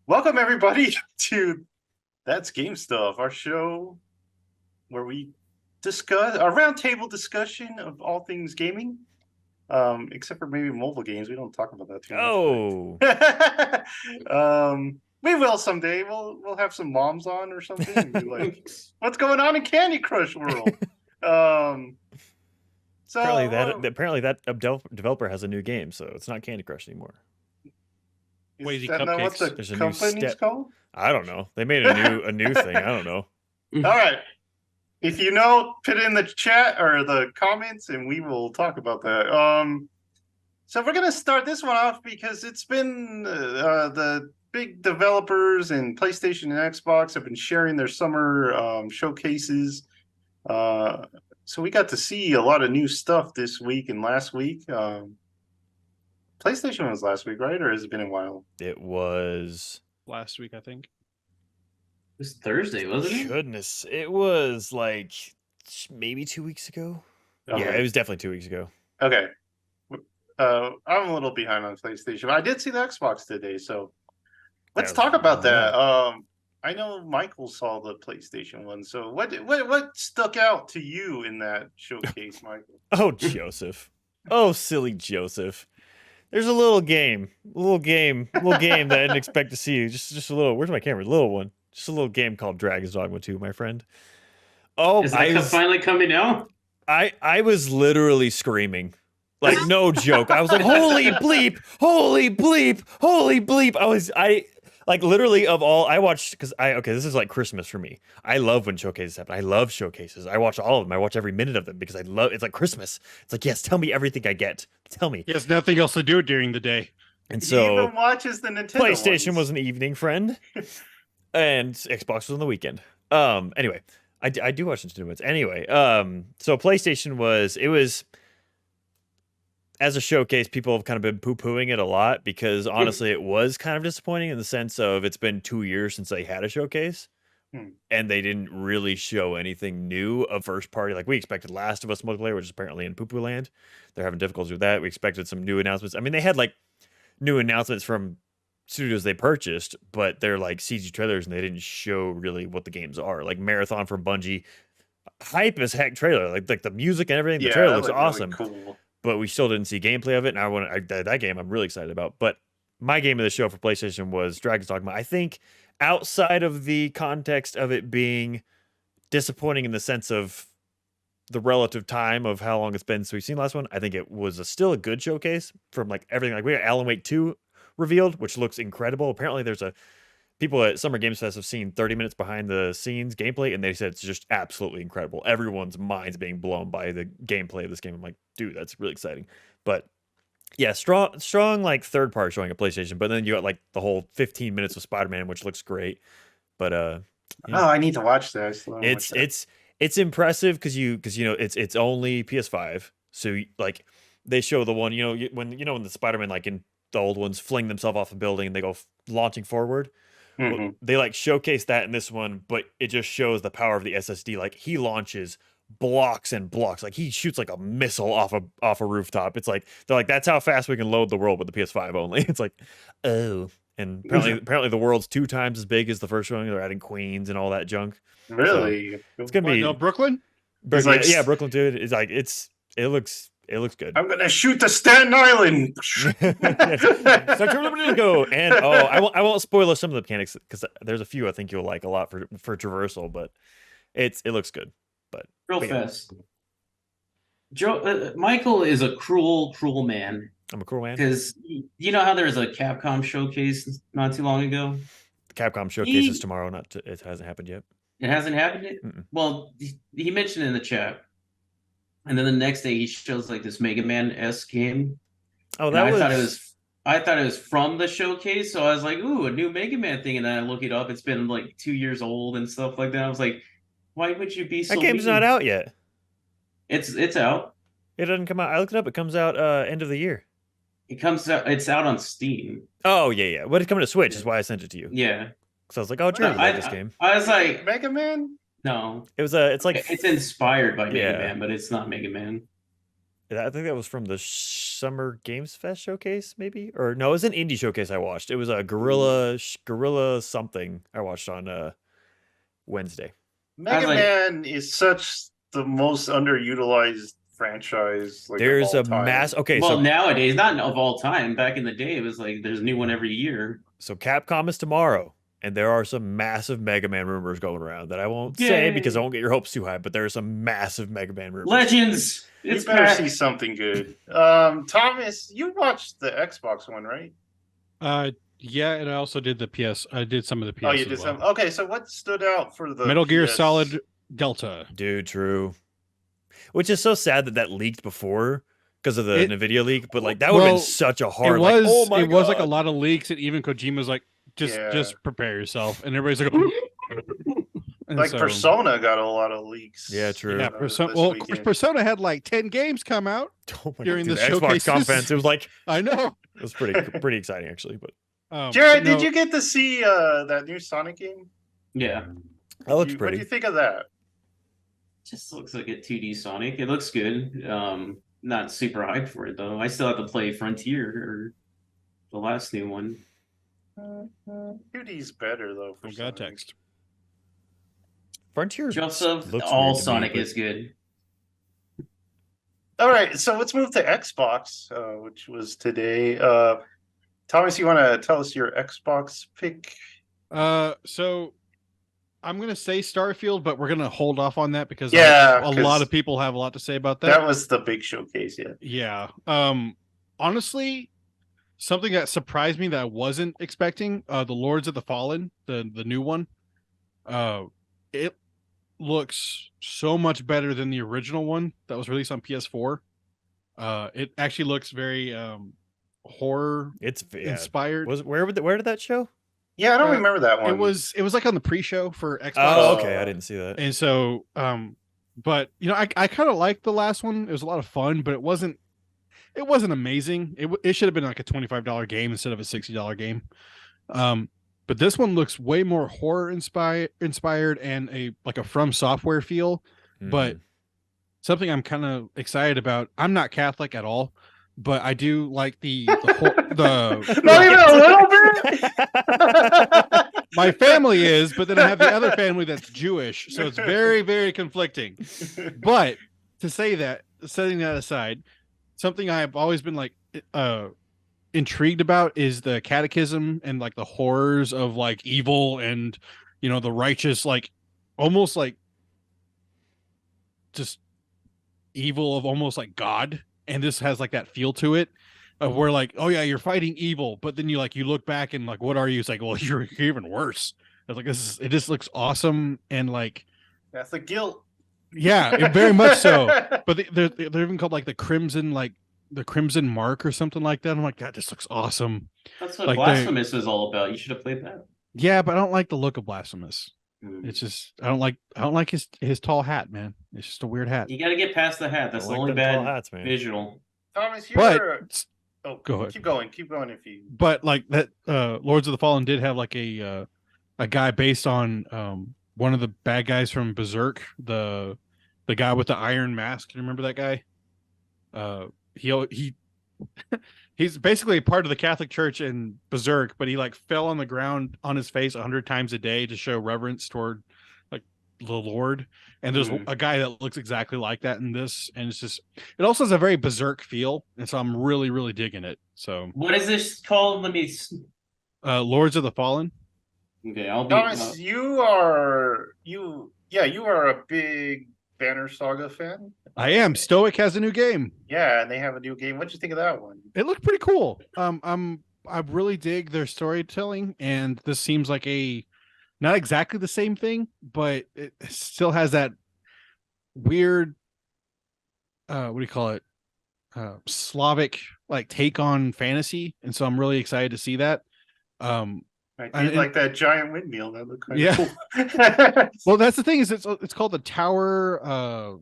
Welcome everybody to That's Game Stuff, our show where we discuss a roundtable discussion of all things gaming. Except for maybe mobile games. We don't talk about that too Oh, much. We will someday. We'll have some moms on or something and be like, what's going on in Candy Crush world? Um so apparently that developer has a new game, so it's not Candy Crush anymore. is Wavy that not what cupcakes. the There's a new company's step. called? I don't know. They made a new thing. I don't know. All right. If you know, put it in the chat or the comments, and we will talk about that. So we're gonna start this one off because it's been the big developers and PlayStation and Xbox have been sharing their summer showcases. So we got to see a lot of new stuff this week and last week. PlayStation was last week, right? Or has it been a while? It was Last week, I think. It was Thursday, wasn't it? goodness. It was like maybe 2 weeks ago. Okay. Yeah, it was definitely 2 weeks ago. Okay. I'm a little behind on PlayStation. I did see the Xbox today, so let's talk about that. I know Michael saw the PlayStation one, so what stuck out to you in that showcase, Michael? Oh, Joseph. Oh, silly Joseph. There's a little game that I didn't expect to see. Just a little. Where's my camera? Little one. Just a little game called Dragon's Dogma 2, my friend. Oh, Is that finally coming out? I was literally screaming. Like, no joke. I was like, holy bleep, holy bleep, holy bleep. I like literally of all I watched, because this is like Christmas for me. I love when showcases happen. I love showcases. I watch all of them. I watch every minute of them because it's like Christmas. It's like, yes, tell me everything I get. Tell me. He has nothing else to do during the day. And He so even watches the Nintendo PlayStation ones. was an evening friend, and Xbox was on the weekend. Anyway, I do watch Nintendo ones. Anyway, so PlayStation was as a showcase, people have kind of been poo-pooing it a lot because honestly, it was kind of disappointing in the sense of it's been 2 years since they had a showcase, and they didn't really show anything new of first party. Like we expected Last of Us multiplayer, which is apparently in poo-poo land. They're having difficulties with that. We expected some new announcements. I mean, they had like new announcements from studios they purchased, but they're like CG trailers, and they didn't show really what the games are. Like Marathon from Bungie, hype as heck trailer. Like the music and everything. The trailer looks awesome. Really cool. But we still didn't see gameplay of it, and that game I'm really excited about. But my game of the show for PlayStation was Dragon's Dogma. I think outside of the context of it being disappointing in the sense of the relative time of how long it's been since we've seen the last one, I think it was still a good showcase from like everything. Like we got Alan Wake 2 revealed, which looks incredible. Apparently there's people at Summer Games Fest have seen 30 minutes behind the scenes gameplay, and they said it's just absolutely incredible. Everyone's mind's being blown by the gameplay of this game. I'm like, dude, that's really exciting. But yeah, strong like third part showing at PlayStation, but then you got like the whole 15 minutes of Spider-Man, which looks great. But yeah. Oh, I need to watch that. It's impressive because you know it's only PS5, so like they show the one when the Spider-Man like in the old ones fling themselves off the building and they go launching forward. Well, they like showcase that in this one, but it just shows the power of the SSD. Like he launches blocks and blocks, like he shoots like a missile off a rooftop. It's like they're like, that's how fast we can load the world with the PS5 only. It's like, oh, and apparently the world's 2 times as big as the first one. They're adding queens and all that junk. Really, so it's gonna be Brooklyn. Yeah, Brooklyn too. It's like it looks good. I'm gonna shoot the Staten Island. Go. And I won't spoil some of the mechanics because there's a few I think you'll like a lot for traversal, but it looks good. But real fast, Joe. Michael is a cruel man. I'm a cruel man because you know how there was a Capcom showcase not too long ago. The Capcom showcase is tomorrow. It hasn't happened yet. It hasn't happened yet. Well, he mentioned in the chat. And then the next day he shows like this Mega Man-esque game. Oh, I thought it was from the showcase, so I was like, ooh, a new Mega Man thing. And then I look it up, it's been like 2 years old and stuff like that. I was like, why would you be so That game's not out yet. It's out. It doesn't come out. I looked it up, it comes out end of the year. It's out on Steam. Oh yeah. But it's coming to Switch is why I sent it to you. Yeah. So I was like, oh, Jerry, like this game. I was like, Mega Man? No. It's inspired by Mega Man, but it's not Mega Man. I think that was from the Summer Games Fest showcase, maybe, or no, it was an indie showcase I watched. It was a Gorilla something I watched on Wednesday. Mega Man is such the most underutilized franchise like There's of a all time. mass. Okay, well, so nowadays, not of all time. Back in the day, it was like there's a new one every year. Capcom is tomorrow, and there are some massive Mega Man rumors going around that I won't say because I Yay. won't get your hopes too high. But there are some massive Mega Man rumors. Legends. You It's better back. see something good. Thomas, you watched the Xbox one, right? Yeah, and I also did the PS. I did some of the PS. Oh, you as did well. some. Okay, so what stood out for the Metal Gear PS? Solid Delta. Dude, true. Which is so sad that leaked before because of the NVIDIA leak, but like that would have been such a hard. It was. Like, oh my it was like a God. lot of leaks, and even Kojima's like, just prepare yourself, and everybody's like, and like so, Persona got a lot of leaks. Yeah, true. Yeah, Persona. Well, of course, Persona had like 10 games come out. Oh my during God, the dude, Xbox showcases. conference. It was like I know. it was pretty exciting actually. But Jared, no, did you get to see that new Sonic game? Yeah. that looks What pretty. do you think of that? Just looks like a 2D Sonic. It looks good. Not super hyped for it though. I still have to play Frontier or the last new one. 2D's better though. For God Sonic. text. Frontier Joseph, looks all weird to me, Sonic but- is good. All right, so let's move to Xbox, which was today. Thomas, you want to tell us your Xbox pick? So I'm gonna say Starfield, but we're gonna hold off on that because Yeah, a 'cause lot of people have a lot to say about that. That was the big showcase, yeah. Yeah. Honestly, something that surprised me that I wasn't expecting, the Lords of the Fallen, the new one. It looks so much better than the original one that was released on PS4. It actually looks very horror It's inspired. Where did that show? Yeah, I don't remember that one. It was like on the pre-show for Xbox. Oh, okay, I didn't see that. And so, but you know, I kind of liked the last one. It was a lot of fun, but it wasn't amazing. It should have been like a $25 game instead of a $60 game. But this one looks way more horror inspired and a From Software feel. But something I'm kind of excited about. I'm not Catholic at all, but I do like the not even a little bit. My family is, but then I have the other family that's Jewish, so it's very, very conflicting. But to say that, setting that aside, something I've always been like intrigued about is the catechism and like the horrors of like evil and the righteous, like almost like just evil of almost like God. And this has like that feel to it of where like, oh yeah, you're fighting evil, but then you look back and like, what are you? It's like, well, you're even worse. It's like it just looks awesome and like that's the guilt. Yeah, very much so. But they're even called like the Crimson Mark or something like that. I'm like, that just looks awesome. That's what Like Blasphemous was all about. You should have played that. Yeah, but I don't like the look of Blasphemous. Mm. It's just I don't like his tall hat, man. It's just a weird hat. You got to get past the hat. That's the only them tall bad hats, man. visual. Thomas, But go ahead. Keep going if you. But like that, Lords of the Fallen did have like a guy based on one of the bad guys from Berserk, the guy with the iron mask. Do you remember that guy? He's basically a part of the Catholic Church in Berserk, but he like fell on the ground on his face 100 times a day to show reverence toward like the Lord. And there's a guy that looks exactly like that in this, and it also has a very Berserk feel, and so I'm really, really digging it. So what is this called? Let me. Lords of the Fallen. Okay, I'll be. Thomas, you are a big Banner Saga fan. I am. Stoic has a new game. Yeah, and they have a new game. What'd you think of that one? It looked pretty cool. I really dig their storytelling, and this seems like not exactly the same thing, but it still has that weird what do you call it? Slavic like take on fantasy, and so I'm really excited to see that. I did like that giant windmill. That looked kind of cool. Well, that's the thing is it's called the Tower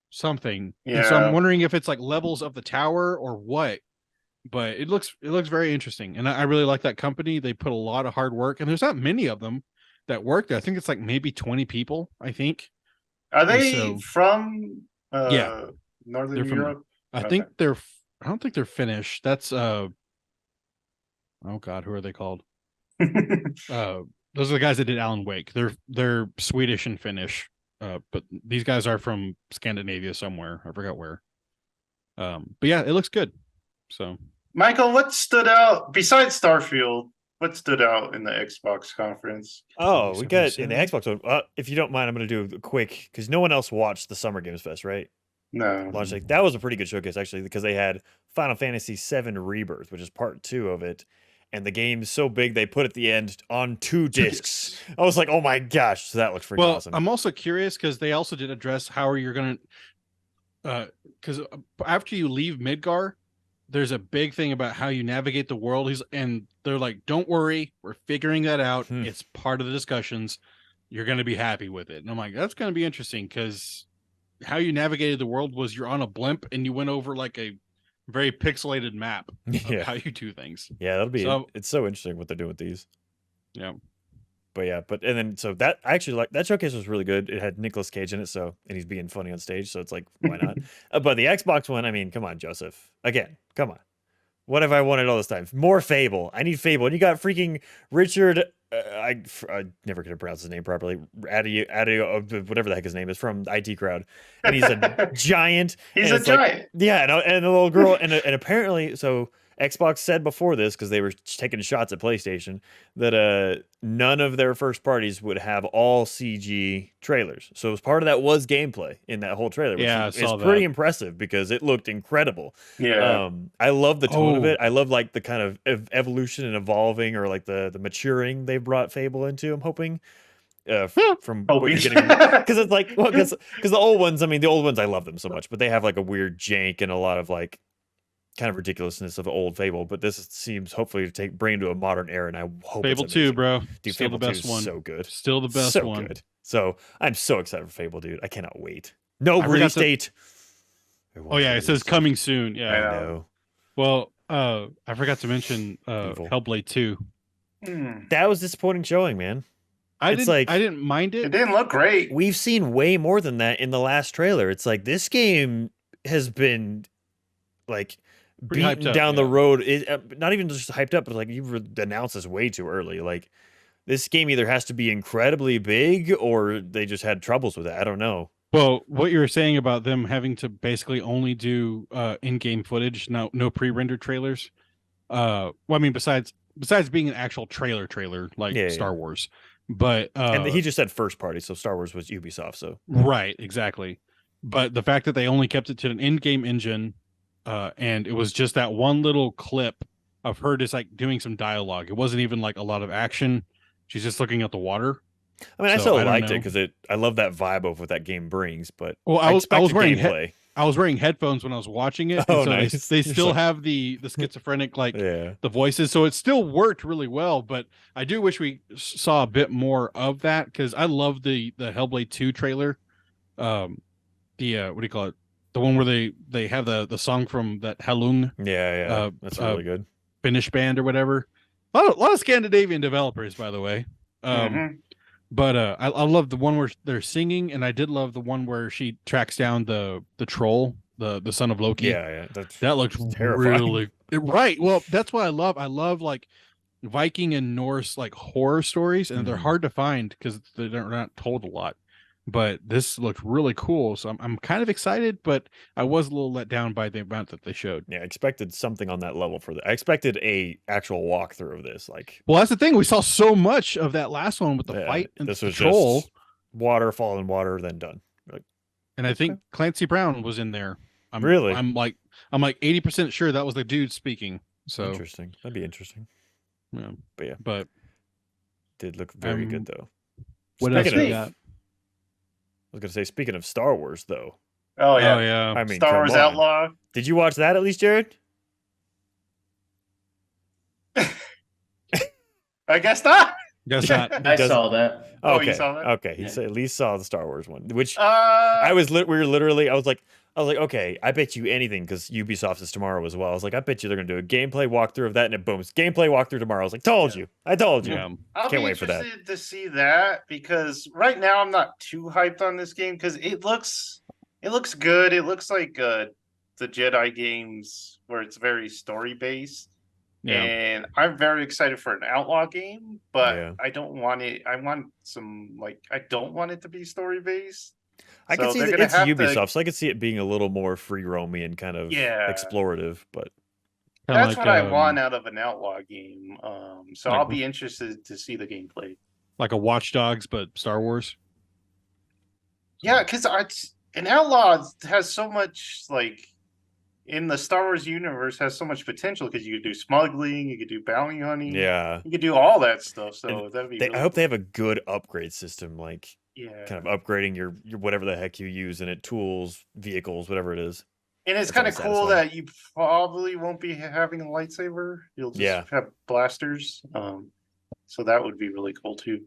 something. Yeah. And so I'm wondering if it's like levels of the tower or what. But it looks very interesting, and I really like that company. They put a lot of hard work, and there's not many of them that work there. I think it's like maybe 20 people. I think. Are they from yeah, Northern they're from Europe? I Okay. think they're. I don't think they're finished. That's Oh God, who are they called? Uh, those are the guys that did Alan Wake. They're Swedish and Finnish. But these guys are from Scandinavia somewhere. I forgot where. But yeah, it looks good. So Michael, what stood out besides Starfield? What stood out in the Xbox conference? Oh, we got in the 77. Xbox one. If you don't mind, I'm going to do a quick because no one else watched the Summer Games Fest, right? No. Launch like that was a pretty good showcase actually because they had Final Fantasy VII Rebirth, which is part 2 of it, and the game's so big they put at the end on 2 discs. I was like, oh my gosh, so that looks freaking well, awesome. I'm also curious because they also did address how are you going to, because after you leave Midgar, there's a big thing about how you navigate the world. And they're like, don't worry, we're figuring that out. It's part of the discussions. You're going to be happy with it. And I'm like, that's going to be interesting because how you navigated the world was you're on a blimp and you went over like a very pixelated map of how you do things. Yeah, that'll be So- it's so interesting what they're doing with these. Yeah. But yeah, and then so that I actually like that showcase was really good. It had Nicolas Cage in it, so and he's being funny on stage, so it's like why not? But the Xbox one, I mean, come on, Joseph. Again, come on. What have I wanted all this time? More Fable. I need Fable. And you got freaking Richard. I never could have pronounced his name properly. Adio, whatever the heck his name is from IT Crowd, and he's a giant. He's and a it's like- giant. yeah, and the little girl, and apparently, so Xbox said before this because they were taking shots at PlayStation that none of their first parties would have all CG trailers. So as part of that was gameplay in that whole trailer, which Yeah, I is saw pretty that. impressive because it looked incrable. Yeah. I love the tone of Oh. it. I love like the kind of evolution and evolving or like the maturing they brought Fable into. I'm hoping from what Hoping. you're getting because it's like well because the old ones. I mean, the old ones I love them so much, but they have like a weird jank and a lot of like kind of ridiculousness of old Fable. But this seems hopefully to bring to a modern era, and I hope Fable it's 2, amazing. bro. Dude, Still Fable the 2 best is one. so good. Still the best So one. good. So I'm so excited for Fable, dude. I cannot wait. No I forgot release to- date. Oh yeah, it says coming soon. Yeah. I I know. know. Well, I forgot to mention Evil. Hellblade 2. That was disappointing showing, man. I It's didn't like- I didn't mind It it. didn't look great. We've seen way more than that in the last trailer. It's like this game has been like Pretty hyped beaten up, down the yeah. road. Not even just hyped up, but like you've announced this way too early. Like this game either has to be incredibly big or they just had troubles with it. I don't know. Well, what you were saying about them having to basically only do in-game footage, no pre-rendered trailers. Well, I mean, besides being an actual trailer like Yeah, Star Wars, but And he just said first party, so Star Wars was Ubisoft. So right, exactly. But the fact that they only kept it to an in-game engine, and it was just that one little clip of her just like doing some dialogue. It wasn't even like a lot of action. She's just looking at the water. I mean, I So, still I don't liked it know. because I love that vibe of what that game brings. But Well, I was expected wearing gameplay. I was wearing headphones when I was watching it. Oh, and so nice. they You're still like- have the schizophrenic like Yeah. the voices, so it still worked really well. But I do wish we saw a bit more of that because I love the Hellblade 2 trailer. What do you call it? The one where they have the song from that Halung Yeah. That's really good. Finnish band or whatever. A lot of Scandinavian developers, by the way. Mhm. But I love the one where they're singing, and I did love the one where she tracks down the troll, the son of Loki. Yeah. That looked terrifying. really right. Well, that's what I love. I love like Viking and Norse like horror stories, and they're Mhm. hard to find because they're not told a lot. But this looked really cool, so I'm kind of excited. But I was a little let down by the amount that they showed. Yeah, I expected something on that level for that. I expected a actual walkthrough of this. Like Well, that's the thing. We saw so much of that last one with the yeah, fight and this the was troll, just water, fall in water, then done. and I think Clancy Brown was in there. Really? I'm like 80% sure that was the dude speaking. So Interesting. That'd be interesting. yeah. But yeah, But did look very good though. what else Speaking we of- got? I was gonna say, speaking of Star Wars, though. Oh yeah. Oh yeah. I mean, Star come Wars on. Outlaw. Did you watch that at least, Jared? I guess not. Guess Yeah. not. I doesn't- saw that. Oh, Okay. you saw that? Okay. He Yeah. at least saw the Star Wars one, which I we were literally. I was like, okay, I bet you anything because Ubisoft is tomorrow as well. I was like, I bet you they're gonna do a gameplay walkthrough of that, and it booms. Gameplay walkthrough tomorrow. I was like, told you. I told you. Yeah. I'll Can't be wait for that. interested to see that because right now I'm not too hyped on this game because it looks good. It looks like the Jedi games where it's very story based. Yeah. And I'm very excited for an Outlaw game, but Yeah. I don't want it. I want some I don't want it to be story based. I can So see they're that gonna it's have to- Ubisoft, so I could see it being a little more free roamy and kind of Yeah. explorative. But Kinda That's what I like, want out of an Outlaw game. So like- I'll be interested to see the gameplay. like a Watch Dogs, but Star Wars. Yeah, because an Outlaw has so much in the Star Wars universe has so much potential because you could do smuggling, you could do bounty hunting, yeah, you could do all that stuff. So And that'd be. I Really hope they cool. have a good upgrade system, like Yeah, kind of upgrading your whatever the heck you use in it, tools, vehicles, whatever it is. and it's That's kind of always cool satisfying. that you probably won't be having a lightsaber. You'll just Yeah. have blasters. So that would be really cool too.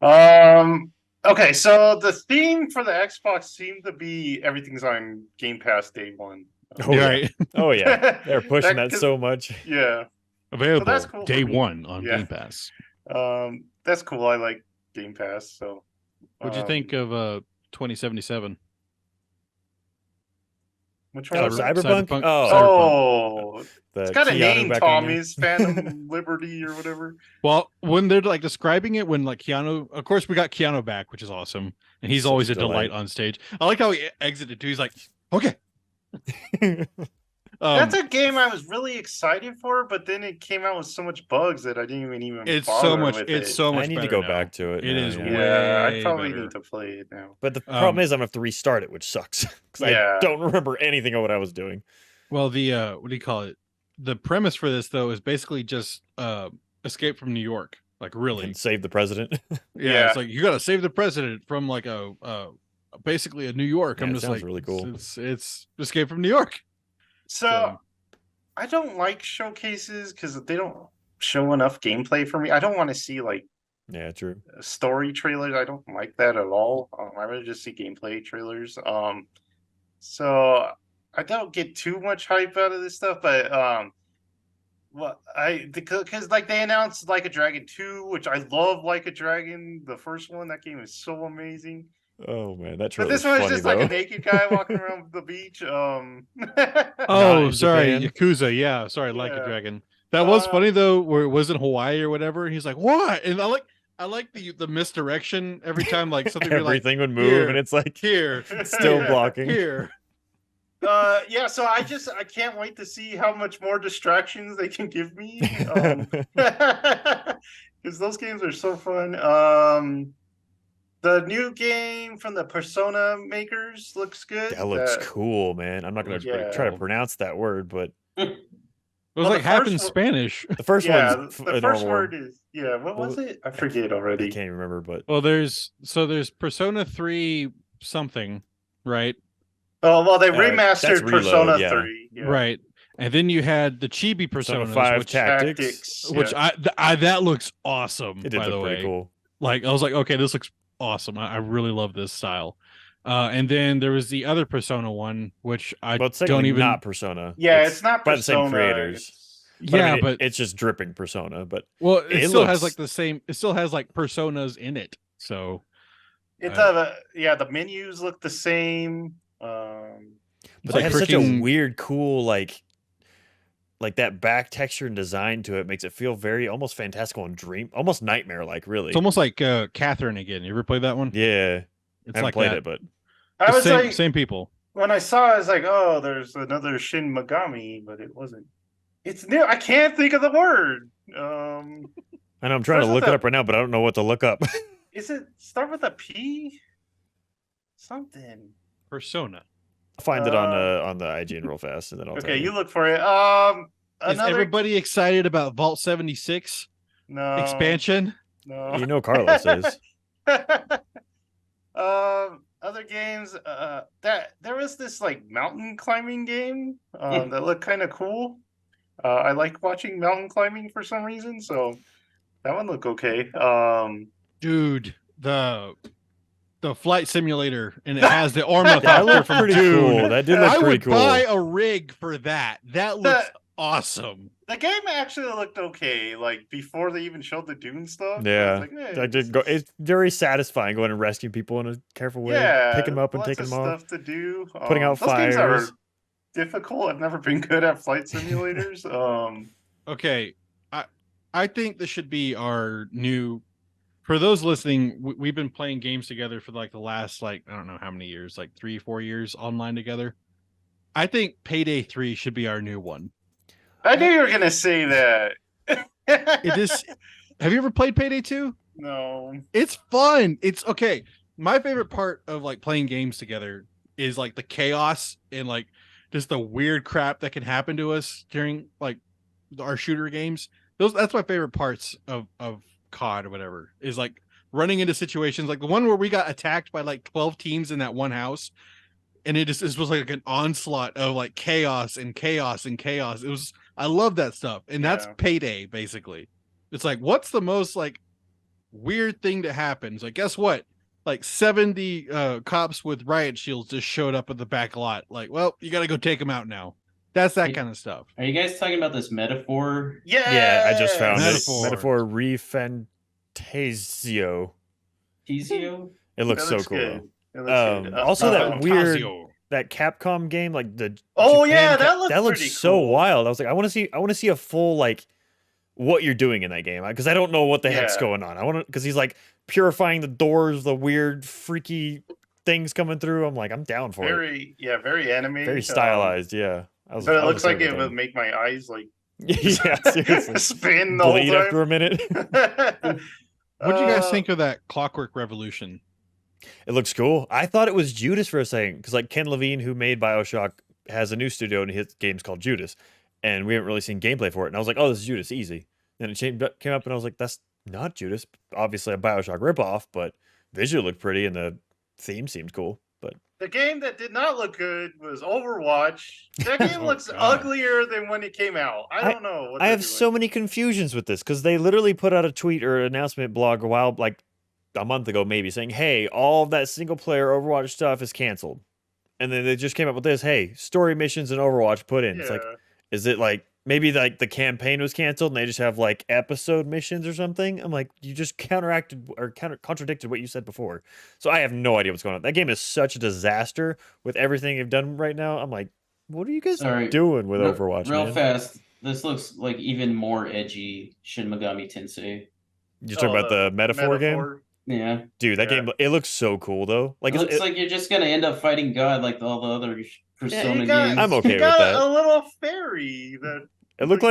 Okay, so the theme for the Xbox seemed to be everything's on Game Pass day one. Oh, yeah. Right. Oh yeah, they're pushing that 'cause- so much. Yeah. Available that's cool day for me. one on Yeah. Game Pass. That's cool. I like Game Pass. So What'd you think of 2077? which Oh, one? Cyberpunk? Cyberpunk. Oh, The it's got a Keanu name, back on there. Tommy's Phantom Liberty or whatever. Well, when they're like describing it, when like Keanu, of course, we got Keanu back, which is awesome, and he's Such always a a delight delight. on stage. I like how he exited too. He's like, okay. That's a game I was really excited for, but then it came out with so much bugs that I didn't even. It's bother so much. with It's it. so much. I need to better go now. back to it. It now, is yeah. Yeah, I way probably better. need to play it now. But the problem is, I'm gonna have to restart it, which sucks because Yeah. I don't remember anything of what I was doing. Well, the what do you call it? The premise for this though is basically just Escape from New York. Like really, And save the president. Yeah. It's like you got to save the president from like basically a New York. Yeah, I'm it just sounds like, really cool. It's Escape from New York. So I don't like showcases because they don't show enough gameplay for me. I don't want to see Yeah, true. story trailers. I don't like that at all. I rather just see gameplay trailers. So I don't get too much hype out of this stuff, but well, because they announced Like a Dragon 2, which I love. Like a Dragon, the first one, that game is so amazing. Oh man, that But trailer this was one's funny just though. like a naked guy walking around the beach. Oh, in sorry, Japan. Yakuza. Yeah, sorry, Like a Yeah. Dragon. That was Uh, funny though, where it was in Hawaii or whatever. And he's like, "What?" And I like the misdirection every time, like something be like Everything would move, "Here, and it's like here, still here, blocking. here." Yeah, so I can't wait to see how much more distractions they can give me. Because those games are so fun. The new game from the Persona makers looks good. That looks cool, man. I'm not gonna try to Yeah. pronounce that word, but It was Well, like the half first in one- Spanish. the first Yeah, one's the a first normal word word. is what What was was- it? I forget I already. can't even remember, but Well, there's Persona 3 something, right? Oh well, they that's remastered Reload, Persona yeah. 3. Yeah. Right. And then you had the Chibi Persona Personas, 5 which, Tactics. which yeah. I that looks awesome. It did by the look pretty way, cool. like I was like, okay, this looks awesome. I really love this style. And then there was the other Persona one, which I But it's don't technically even. not Persona. Yeah, it's not by the same Persona, creators. it's- But I Yeah, mean, but it's just dripping Persona. But well, it, it still has looks- like the same. It still has like personas in it. So It's Uh, the menus look the same. But It's they like have such a freaking- weird, cool, like that back texture and design to it makes it feel very almost fantastical and almost nightmare like. Really, it's almost like Catherine again. You ever played that one? yeah. It's I haven't like played that. it, but I The was same, like, same people. when I saw it, I was like, oh, there's another Shin Megami, but it wasn't. It's new. I can't think of the word. I know I'm trying to Starts with look it a- up right now, but I don't know what to look up. Is it start with a P? Something. Persona. I'll find it on the IGN real fast, and then I'll tell Okay, you. you look for it. Is Another everybody excited about Vault 76 no expansion? No. You know Carlos is. Other games. That there was this mountain climbing game. That looked kind of cool. I like watching mountain climbing for some reason, so that one looked okay. Dude, the flight simulator, and it has the ornithopter That looked from pretty Dune. cool. That did look I pretty would cool. buy a rig for that. That looks awesome. The game actually looked okay. Before they even showed the Dune stuff. Yeah, I was like, I did go. It's very satisfying going and rescuing people in a careful way, picking them up and lots taking of them off. stuff to do. putting out those games are fires. difficult. I've never been good at flight simulators. Okay, I think this should be our new. For those listening, we've been playing games together for like the last I don't know how many years, like 3-4 years online together. I think Payday 3 should be our new one. I knew you were gonna say that. It is. Have you ever played Payday 2? No. It's fun. It's okay. My favorite part of like playing games together is like the chaos and like just the weird crap that can happen to us during like our shooter games. That's my favorite parts of COD or whatever, is like running into situations like the one where we got attacked by like 12 teams in that one house, and it was like an onslaught of like chaos and chaos and chaos. I love that stuff, and that's Yeah. Payday basically. It's like, what's the most like weird thing to happen? It's like, guess what? Like 70 cops with riot shields just showed up at the back lot. Like, well, you got to go take them out now. That's that kind of stuff. Are you guys talking about this metaphor? Yeah. I just found Metaphor. it. Metaphor Refantasio. Tizio? It looks so looks cool. good. though. It looks good. Also, that weird Fantasio. that Capcom game, like the Oh, Japan yeah, that looks looks pretty so cool. wild. I was like, I want to see a full like what you're doing in that game, because I don't know what the heck's Yeah. going on. I want to, because he's like purifying the doors, the weird freaky things coming through. I'm like, I'm down for it. Very animated. Very stylized, yeah. But it looks like it would make my eyes like yeah, seriously. spin the whole Bleed time. after a minute. What do you guys think of that Clockwork Revolution? It looks cool. I thought it was Judas for a second, because like Ken Levine, who made BioShock, has a new studio and his game's called Judas, and we haven't really seen gameplay for it. And I was like, oh, this is Judas, easy. Then it came up, and I was like, that's not Judas. Obviously a BioShock ripoff, but visually looked pretty, and the theme seemed cool. But The game that did not look good was Overwatch. That game Oh, looks God. uglier than when it came out. I don't know. What I they're have doing. so many confusions with this, because they literally put out a tweet or announcement blog like a month ago, maybe, saying, hey, all of that single player Overwatch stuff is canceled. And then they just came up with this, hey, story missions in Overwatch put in. Yeah. It's like, is it like maybe like the campaign was canceled and they just have like episode missions or something? I'm like, you just contradicted what you said before. So I have no idea what's going on. That game is such a disaster with everything they've done right now. I'm like, what are you guys Sorry, doing with Real- Overwatch, Real man? fast. This looks like even more edgy Shin Megami Tensei. You talking about the metaphor game? Yeah. Dude, that Yeah. game, it looks so cool though. Like, It looks like you're just gonna end up fighting God like all the other Persona you got- games. I'm okay You got with that. a little fairy that it looks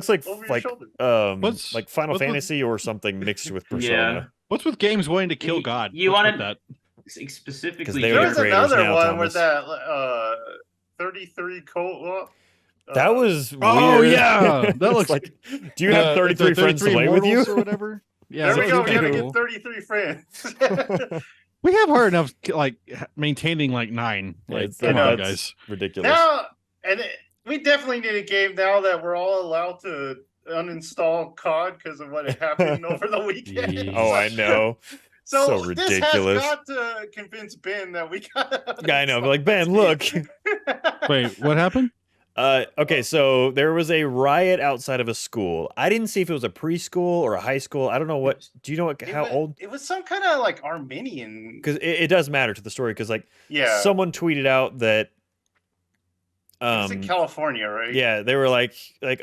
like over your shoulder. What's- like Final what's the- Fantasy or something mixed with Persona. Yeah. What's with games wanting to kill God? You What's wanted- with that? Specifically, they There were the was creators another now, one with Thomas. that 33 co-op. That was weird. Oh yeah, that It's looks like, do you have 33 friends to play with you? or whatever? Yeah, There we that's go. We gotta cool. get 33 friends. We have hard enough like maintaining like 9. Yeah, Like, it's- come I know, on, that's guys. ridiculous. Now, we definitely need a game now that we're all allowed to uninstall COD because of what happened over the weekend. Jeez. Oh, I know. So, So this ridiculous. has got to convince Ben that we got. Yeah, I know. But like, Ben, look. Wait, what happened? Okay, so there was a riot outside of a school. I didn't see if it was a preschool or a high school. I don't know what. Do you know how old? It was some kind of like Armenian. Because it does matter to the story. Because like, Yeah, someone tweeted out that. it's in California, right? Yeah, they were like,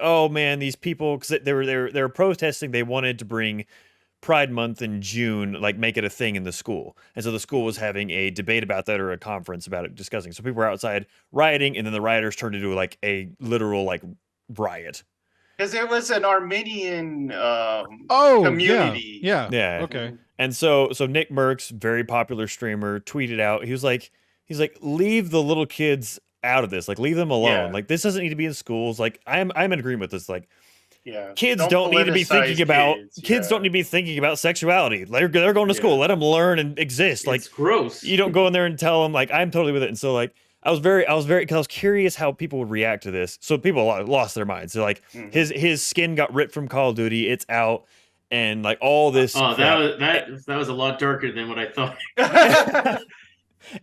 oh man, these people, because they were protesting. They wanted to bring Pride Month in June, like make it a thing in the school, and so the school was having a debate about that or a conference about it, discussing. So people were outside rioting, and then the rioters turned into like a literal like riot. Because it was an Armenian Oh, community. Yeah. Yeah. Okay. And so Nick Merckx, very popular streamer, tweeted out, he's like, leave the little kids out of this, like leave them alone. Yeah. Like this doesn't need to be in schools. Like I'm in agreement with this. Like, Yeah, kids don't need to be politicize thinking about kids, don't need to be thinking about sexuality. They're going to school. Yeah. Let them learn and exist. Like it's gross. you don't go in there and tell them. Like I'm totally with it. And so like I was very because I was curious how people would react to this. So people lost their minds. So like Mhm. his skin got ripped from Call of Duty. It's out and like all this. Oh, crap. that was a lot darker than what I thought. I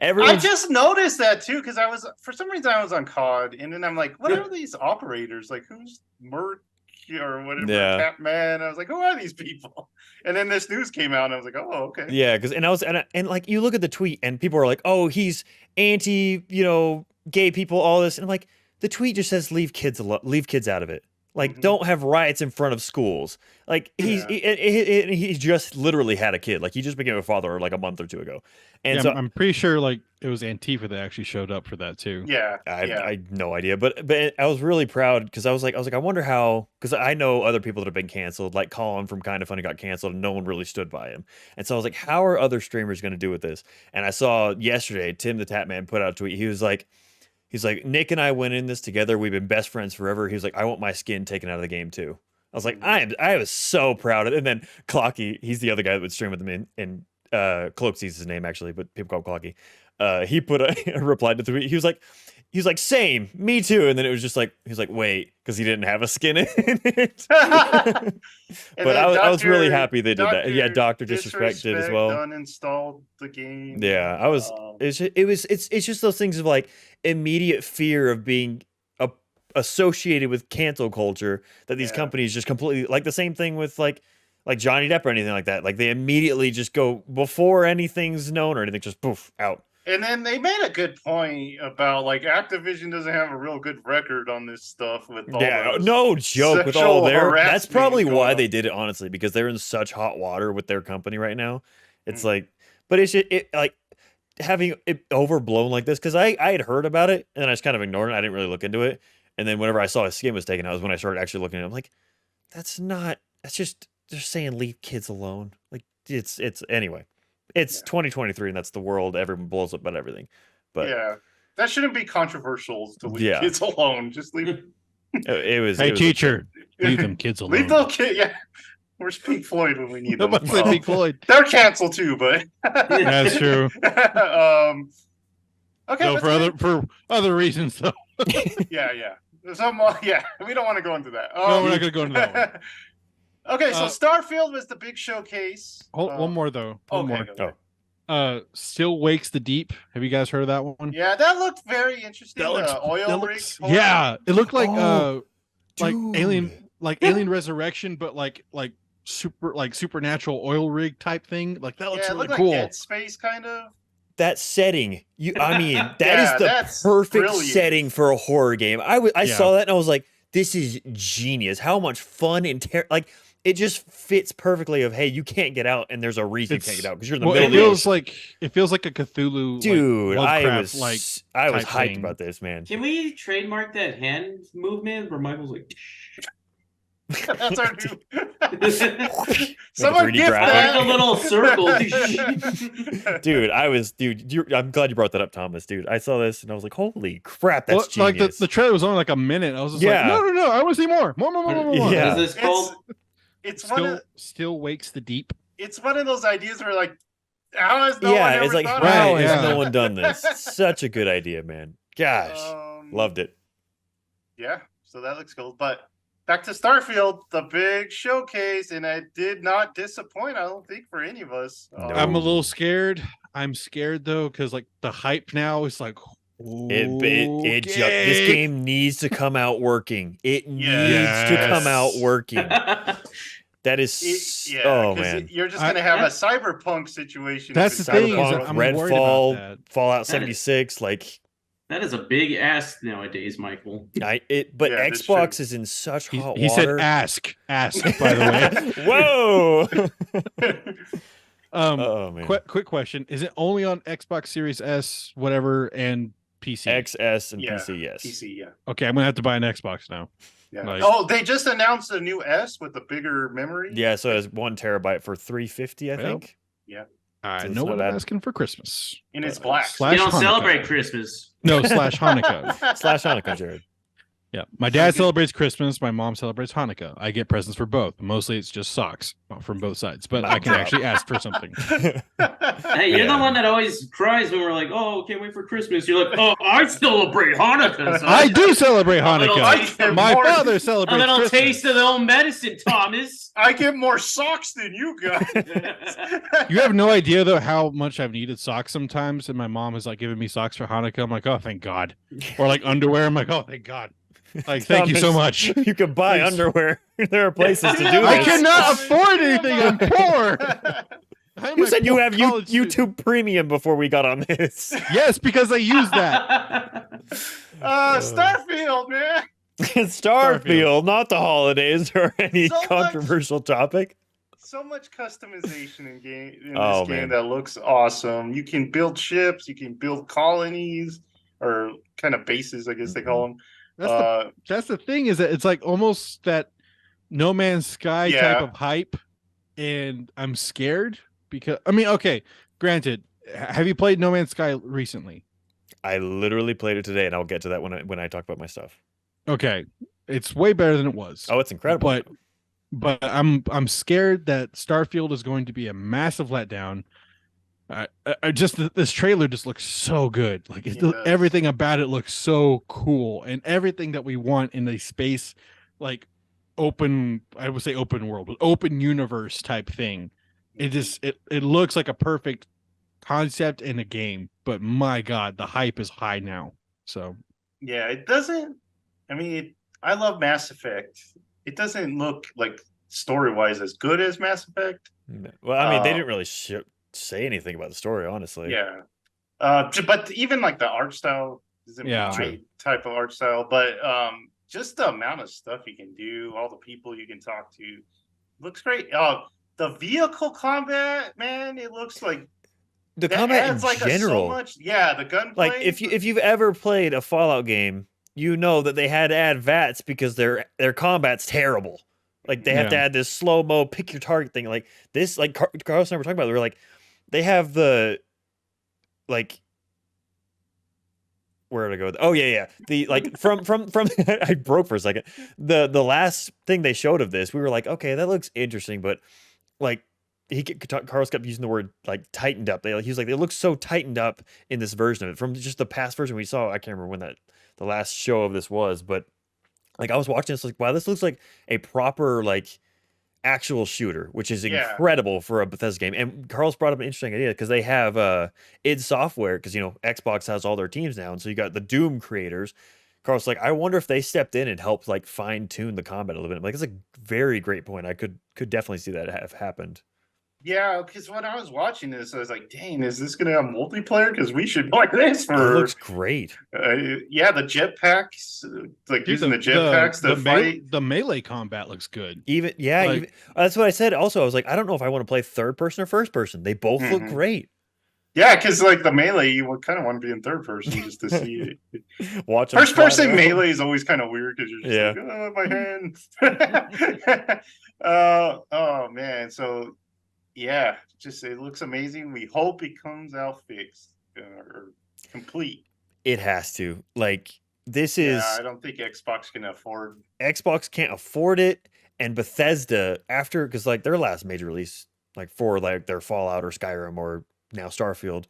Everyone's just noticed that too because for some reason I was on COD and then I'm like, what are these operators? Like who's Merc or whatever, Yeah. Catman? I was like, who are these people? And then this news came out and I was like, oh, okay. Yeah, because and like you look at the tweet and people are like, oh, he's anti, gay people, all this, and I'm like, the tweet just says leave kids out of it. Like, Mhm. don't have riots in front of schools. Like, he just literally had a kid. Like, he just became a father like a month or two ago. And Yeah, so I'm pretty sure like it was Antifa that actually showed up for that too. Yeah. I had no idea, but I was really proud because I was like, I wonder how, because I know other people that have been canceled, like Colin from Kind of Funny got canceled, and no one really stood by him. And so I was like, how are other streamers going to do with this? And I saw yesterday Tim the Tatman put out a tweet. He's like, Nick and I went in this together. We've been best friends forever. He was like, I want my skin taken out of the game too. I was like, I was so proud of it. And then Clocky, he's the other guy that would stream with him in Cloaksy's his name actually, but people call him Clocky. He put a reply to the tweet. He was like, same, me too. And then it was just like, he's like, wait, because he didn't have a skin in it. But I was really happy they did that. Yeah, Dr. Disrespect did as well. Uninstalled the game. Yeah, I was. It's just those things of like immediate fear of being associated with cancel culture that these companies just completely, like the same thing with like Johnny Depp or anything like that. Like they immediately just go before anything's known or anything, just poof out. And then they made a good point about like Activision doesn't have a real good record on this stuff with all no joke with all sexual their. That's harassment probably going why on. they did it, honestly, because they're in such hot water with their company right now. It's like, but it's like having it overblown like this, because I had heard about it and I just kind of ignored it. I didn't really look into it. And then whenever I saw his skin was taken out was when I started actually looking at it. I'm like, that's just they're saying leave kids alone. Like it's anyway. It's 2023 and that's the world. Everyone blows up about everything. But yeah, that shouldn't be controversial to leave kids alone. Just leave. It was. Hey, it was teacher, leave them kids alone. Leave the kid. Yeah, where's Pink Floyd when we need them? Nobody say Pink Floyd. They're canceled too, but That's true. Okay, No, for other reasons though. yeah. Some, we don't want to go into that. No, we're not going to go into that one. Okay, so Starfield was the big showcase. One more though. One more. Okay. Still Wakes the Deep. Have you guys heard of that one? Yeah, that looked very interesting. Oil rig. Yeah, it looked like dude. Alien Resurrection, but like supernatural oil rig type thing. Like that looks really it looked cool. like Dead Space kind of. That setting, that is the perfect brilliant. setting for a horror game. I saw that and I was like, this is genius. How much fun and it just fits perfectly of, hey, you can't get out and there's a reason you can't get out because you're in the middle of the ocean. It feels like a Cthulhu. Dude, I was hyped about this, man. Can we trademark that hand movement where Michael's like That's our new. Someone gift like a little circle. Dude, I'm glad you brought that up, Thomas. Dude, I saw this and I was like, holy crap, that's genius. Like the trailer was only like a minute. I was just like, no, I want to see more. More. Yeah. What is this called? It's Still Wakes the Deep. It's one of those ideas where like, how has no one ever it's like, thought how of it? has no one done this? Such a good idea, man. Gosh, loved it. Yeah, so that looks cool. But back to Starfield, the big showcase, and it did not disappoint, I don't think, for any of us. No. I'm a little scared. I'm scared though, because like the hype now is like, this game needs to come out working. It needs to come out working. That is, man. You're just gonna have a cyberpunk situation. That's the thing. Cyberpunk, I'm Redfall, Fallout 76, like. That is a big ask nowadays, Michael. But Xbox is in such hot water. He said ask, by the way. Whoa. Man. Quick question: is it only on Xbox Series S, whatever, and PC? XS and PC, yes. PC, yeah. Okay, I'm gonna have to buy an Xbox now. Yeah. They just announced a new S with a bigger memory. Yeah, so it has 1 terabyte for $350, I think. Yeah. I know what I'm asking for Christmas. And it's black. You don't celebrate Christmas. No, /Hanukkah. /Hanukkah, Jared. Yeah, my dad celebrates Christmas. My mom celebrates Hanukkah. I get presents for both. Mostly, it's just socks from both sides. But I can actually ask for something. Hey, you're the one that always cries when we're like, "Oh, can't wait for Christmas." You're like, "Oh, I celebrate Hanukkah." So I do celebrate Hanukkah. My father celebrates. A little Christmas. taste of the old medicine, Thomas. I get more socks than you guys. You have no idea though how much I've needed socks sometimes, and my mom has like given me socks for Hanukkah. I'm like, oh, thank God. Or like underwear. I'm like, oh, thank God. Like, thank you so much. You can buy underwear. There are places to do this. I cannot afford anything. I'm poor. You said you have YouTube Premium before we got on this. Yes, because I use that. Starfield, man. Starfield, not the holidays or any So much- controversial topic. So much customization in this Oh, game man. that looks awesome. You can build ships, you can build colonies or kind of bases, I guess they call them. That's the thing, is that it's like almost that No Man's Sky type Yeah. of hype, and I'm scared because I mean, okay, granted, have you played No Man's Sky recently? I literally played it today, and I'll get to that when I talk about my stuff. Okay, it's way better than it was. Oh, it's incredible. But I'm scared that Starfield is going to be a massive letdown. This trailer just looks so good. Like everything about it looks so cool, and everything that we want in a space, like I would say open world, but open universe type thing. It looks like a perfect concept in a game. But my God, the hype is high now. So yeah, it doesn't. I mean, I love Mass Effect. It doesn't look like story-wise as good as Mass Effect. Well, I mean, they didn't really say anything about the story, honestly. Yeah. But even like the art style isn't my type of art style. But just the amount of stuff you can do, all the people you can talk to, looks great. The vehicle combat, man, it looks like the combat in general. So much, the gunplay. Like if you've ever played a Fallout game, you know that they had to add VATS because their combat's terrible. Like they have to add this slow mo pick your target thing. Like this, like Carlos and I were talking about, we were like, they have the like. Where did I go? Oh yeah. The like from I broke for a second. The last thing they showed of this, we were like, okay, that looks interesting, but like Carlos kept using the word like tightened up. He was like, it looks so tightened up in this version of it from just the past version we saw. I can't remember when the last show of this was, but like I was watching this like, wow, this looks like a proper like actual shooter, which is incredible for a Bethesda game. And Carlos brought up an interesting idea because they have id Software, because Xbox has all their teams now, and so you got the Doom creators. Carlos like, I wonder if they stepped in and helped like fine tune the combat a little bit. Like, it's a very great point. I could definitely see that have happened. Yeah, because when I was watching this, I was like, "Dang, is this going to have multiplayer? Because we should play this for." It looks great. The jetpacks, like using the jetpacks to fight. The melee combat looks good. Even that's what I said. Also, I was like, I don't know if I want to play third person or first person. They both look great. Yeah, because like the melee, you kind of want to be in third person just to see it. Watch first person melee is always kind of weird because you're just like, my hand. Oh man, so. Yeah, it looks amazing. We hope it comes out fixed or complete. It has to. Like, this is. I don't think Xbox can afford. Xbox can't afford it, and Bethesda because like their last major release, like for like their Fallout or Skyrim or now Starfield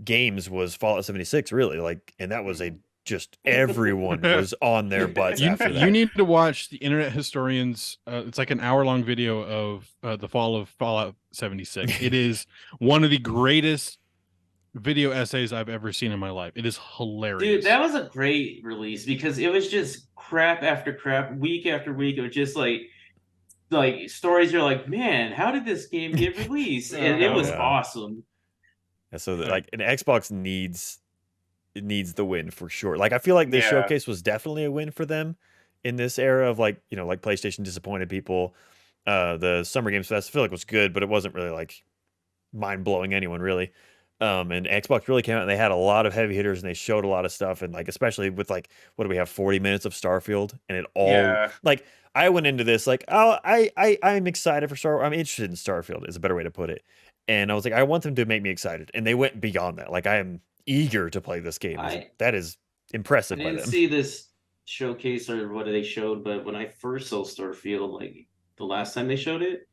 games was Fallout 76, really. Like, and that was just everyone was on their butts after that. You need to watch the Internet Historians. It's like an hour-long video of the fall of Fallout 76. It is one of the greatest video essays I've ever seen in my life. It is hilarious. Dude, that was a great release because it was just crap after crap, week after week. It was just like stories. You're like, man, how did this game get released? And it was awesome. And so like an Xbox needs the win for sure. Like, I feel like this showcase was definitely a win for them in this era of like, like PlayStation disappointed people. The Summer Games Fest, I feel like was good, but it wasn't really like mind blowing anyone really. And Xbox really came out and they had a lot of heavy hitters and they showed a lot of stuff. And like, especially with like, what do we have? 40 minutes of Starfield, and it all like, I went into this like, oh, I'm excited for I'm interested in Starfield is a better way to put it. And I was like, I want them to make me excited. And they went beyond that. Like, I am eager to play this game. That is impressive. I didn't see this showcase or what they showed, but when I first saw Starfield, like the last time they showed it,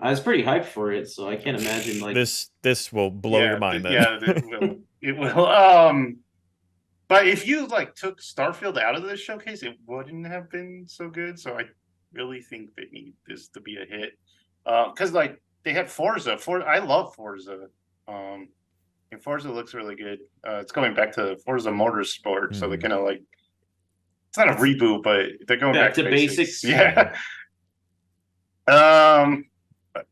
I was pretty hyped for it. So I can't imagine like this will blow your mind. Then. Yeah, it will. But if you like took Starfield out of this showcase, it wouldn't have been so good. So I really think they need this to be a hit. Because like they had Forza. I love Forza. And Forza looks really good. It's going back to Forza Motorsport, so they're kind of like, it's not a reboot, but they're going back to basics. Yeah.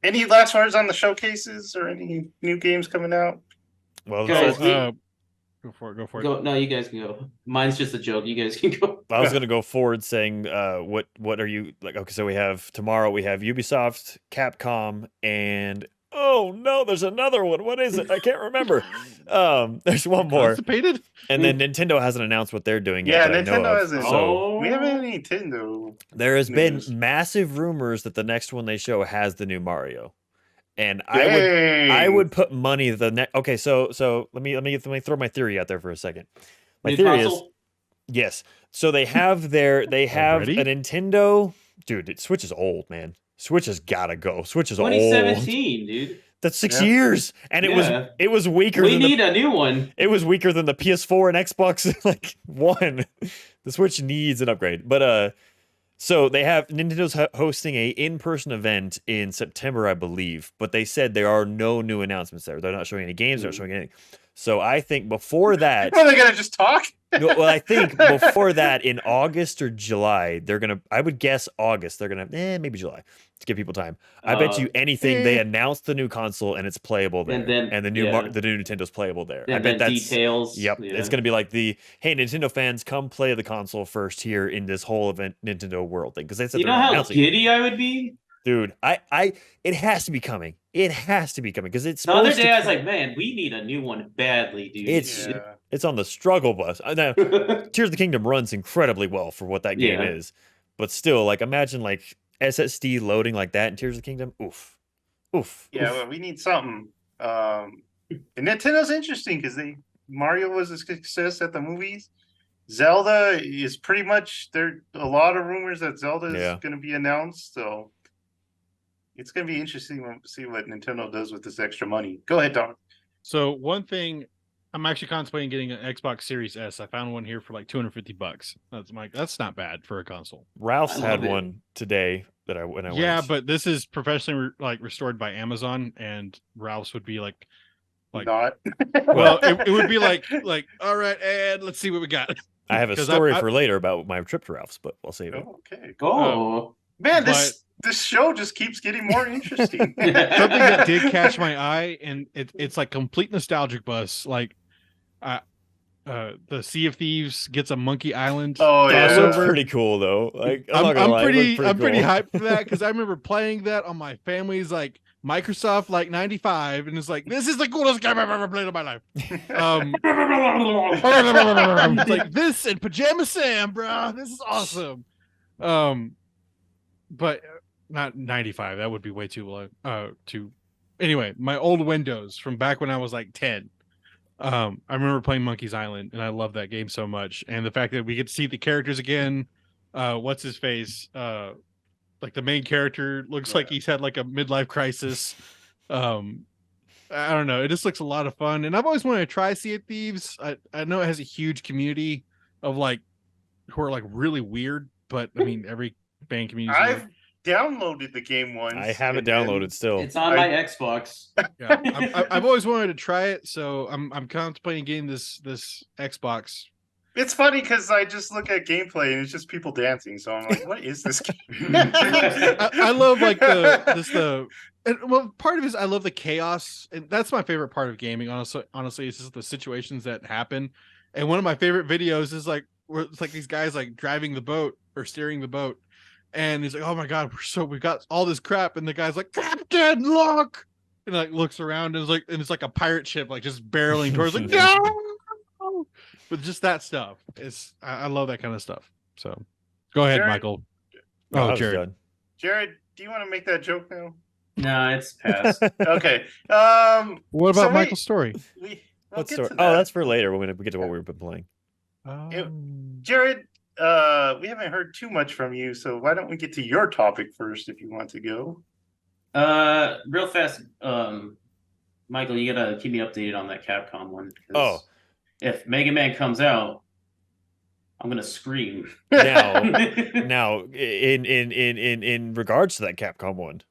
Any last words on the showcases or any new games coming out? Well, Go for it. Go for it. Go. No, you guys can go. Mine's just a joke. You guys can go. I was gonna go forward saying, what are you like? Okay, so we have tomorrow. We have Ubisoft, Capcom, and oh no, there's another one. What is it? I can't remember. There's one more, Constipated? and then Nintendo hasn't announced what they're doing Yeah, yet. that I know Nintendo of. hasn't. So We haven't had any Nintendo. there has been news. massive rumors that the next one they show has the new Mario, and I would put money the next. Okay, so let me throw my theory out there for a second. My New theory console? is yes. So they have Already? a Nintendo. Dude, Switch is old, man. Switch has gotta go. Switch is old. 2017, dude. That's 6 Yeah. years, and Yeah. it was weaker. We than need a new one. it was weaker than the PS4 and Xbox like one. The Switch needs an upgrade, but so they have Nintendo's hosting a in-person event in September, I believe. But they said there are no new announcements there. They're not showing any games. They're not showing anything. So I think before that, Are they gonna just talk? no, well, I think before that, in August or July, they're gonna. I would guess August. They're gonna, maybe July to give people time. I bet you anything they announced the new console and it's playable there, And the new Nintendo's playable there. I And bet then that's details. Yep, Yeah. it's gonna be like hey, Nintendo fans, come play the console first here in this whole event Nintendo World thing because they said You they're know not how announcing it. giddy I would be? Dude, it has to be coming. It has to be coming because it's The other supposed day to I was like, man, we need a new one badly, dude. It's on the struggle bus. Now, Tears of the Kingdom runs incredibly well for what that game Yeah. is, but still, like imagine like SSD loading like that in Tears of the Kingdom. Oof. Yeah, well, we need something. And Nintendo's interesting because Mario was a success at the movies. Zelda is pretty much there. A lot of rumors that Zelda is Yeah. going to be announced, so it's going to be interesting to see what Nintendo does with this extra money. Go ahead, Don. So one thing, I'm actually contemplating getting an Xbox Series S. I found one here for like $250. That's not bad for a console. Ralph's I had love it. one today that when I Yeah, went. but this is professionally restored by Amazon, and Ralph's would be like, Not. well, it would be like, all right, and let's see what we got. I have a 'Cause story I- for later about my trip to Ralph's, but we'll save it. Oh, okay. Oh. Man, this show just keeps getting more interesting. Something that did catch my eye, and it's like complete nostalgic bus. Like, the Sea of Thieves gets a Monkey Island. Oh, yeah. It looks crossover. pretty cool though. Like I'm, not gonna I'm lie, it pretty looked pretty cool. hyped for that because I remember playing that on my family's like Microsoft like 95, and it's like this is the coolest game I've ever played in my life. It's like this and Pajama Sam, bro. This is awesome. But not 95. That would be way too low. Anyway, my old Windows from back when I was like 10. I remember playing Monkey's Island, and I love that game so much. And the fact that we get to see the characters again. What's his face? Like the main character looks like he's had like a midlife crisis. I don't know. It just looks a lot of fun, and I've always wanted to try Sea of Thieves. I know it has a huge community of like who are like really weird, but I mean every fan community. I've downloaded the game once. I have it and then- downloaded still. It's on my Xbox. Yeah, I've always wanted to try it, so I'm contemplating getting this Xbox. It's funny because I just look at gameplay and it's just people dancing. So I'm like, what is this game? I love like well, part of it is I love the chaos, and that's my favorite part of gaming. Honestly, it's just the situations that happen. And one of my favorite videos is like where it's like these guys like driving the boat or steering the boat, and he's like, "Oh my god, we've got all this crap," and the guy's like, "Captain, look!" and like looks around and it's like a pirate ship like just barreling towards like no. But just that stuff is I love that kind of stuff. So go ahead, Jared? Michael. I Oh, was Jared. done. Jared, do you want to make that joke now? No, it's past. Okay. What about So wait- Michael's story? We'll What get story? to Oh, that. that's for later when we get to what we've been playing. Jared, we haven't heard too much from you, so why don't we get to your topic first if you want to go? Real fast, Michael, you gotta keep me updated on that Capcom one. 'Cause Oh. if Mega Man comes out, I'm gonna scream. Now, in regards to that Capcom one,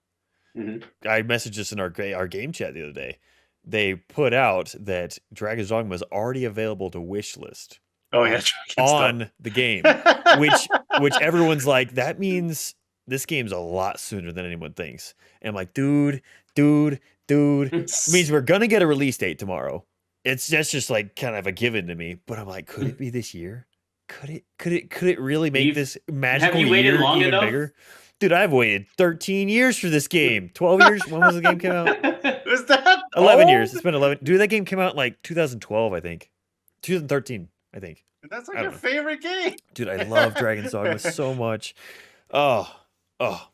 Mhm. I messaged this in our game chat the other day. They put out that Dragon's Dogma is already available to wish list Oh yeah, on the game, which everyone's like, that means this game's a lot sooner than anyone thinks. And I'm like, dude, it means we're gonna get a release date tomorrow. that's just like kind of a given to me. But I'm like, could it be this year? Could it really make this magical you waited year long even enough? bigger? Dude, I've waited 13 years for this game. 12 years? When was the game came out? Is that 11 years. old? It's been 11. Dude, that game came out in like 2012, I think. 2013, I think. That's I like your don't know. favorite game. Dude, I love Dragon's Dogma so much. Oh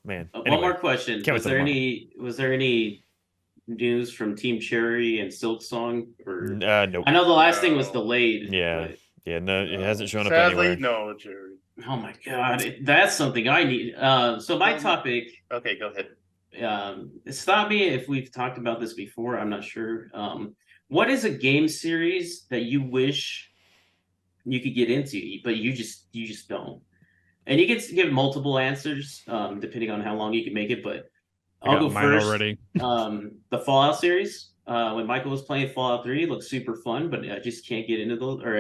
man. One Anyway, more question: can't wait Was till there any news from Team Cherry and Silk Song? Or nope. I know the last thing was No. delayed. Yeah. but- Yeah, no, it hasn't shown up Sadly, anywhere. no, Jerry. Oh my god, that's something I need. So my topic. Okay, go ahead. Stop me if we've talked about this before. I'm not sure. What is a game series that you wish you could get into, but you just don't? And you can give multiple answers, depending on how long you can make it. But I I'll got go mine first. already. The Fallout series. When Michael was playing Fallout 3, it looked super fun, but I just can't get into those. Or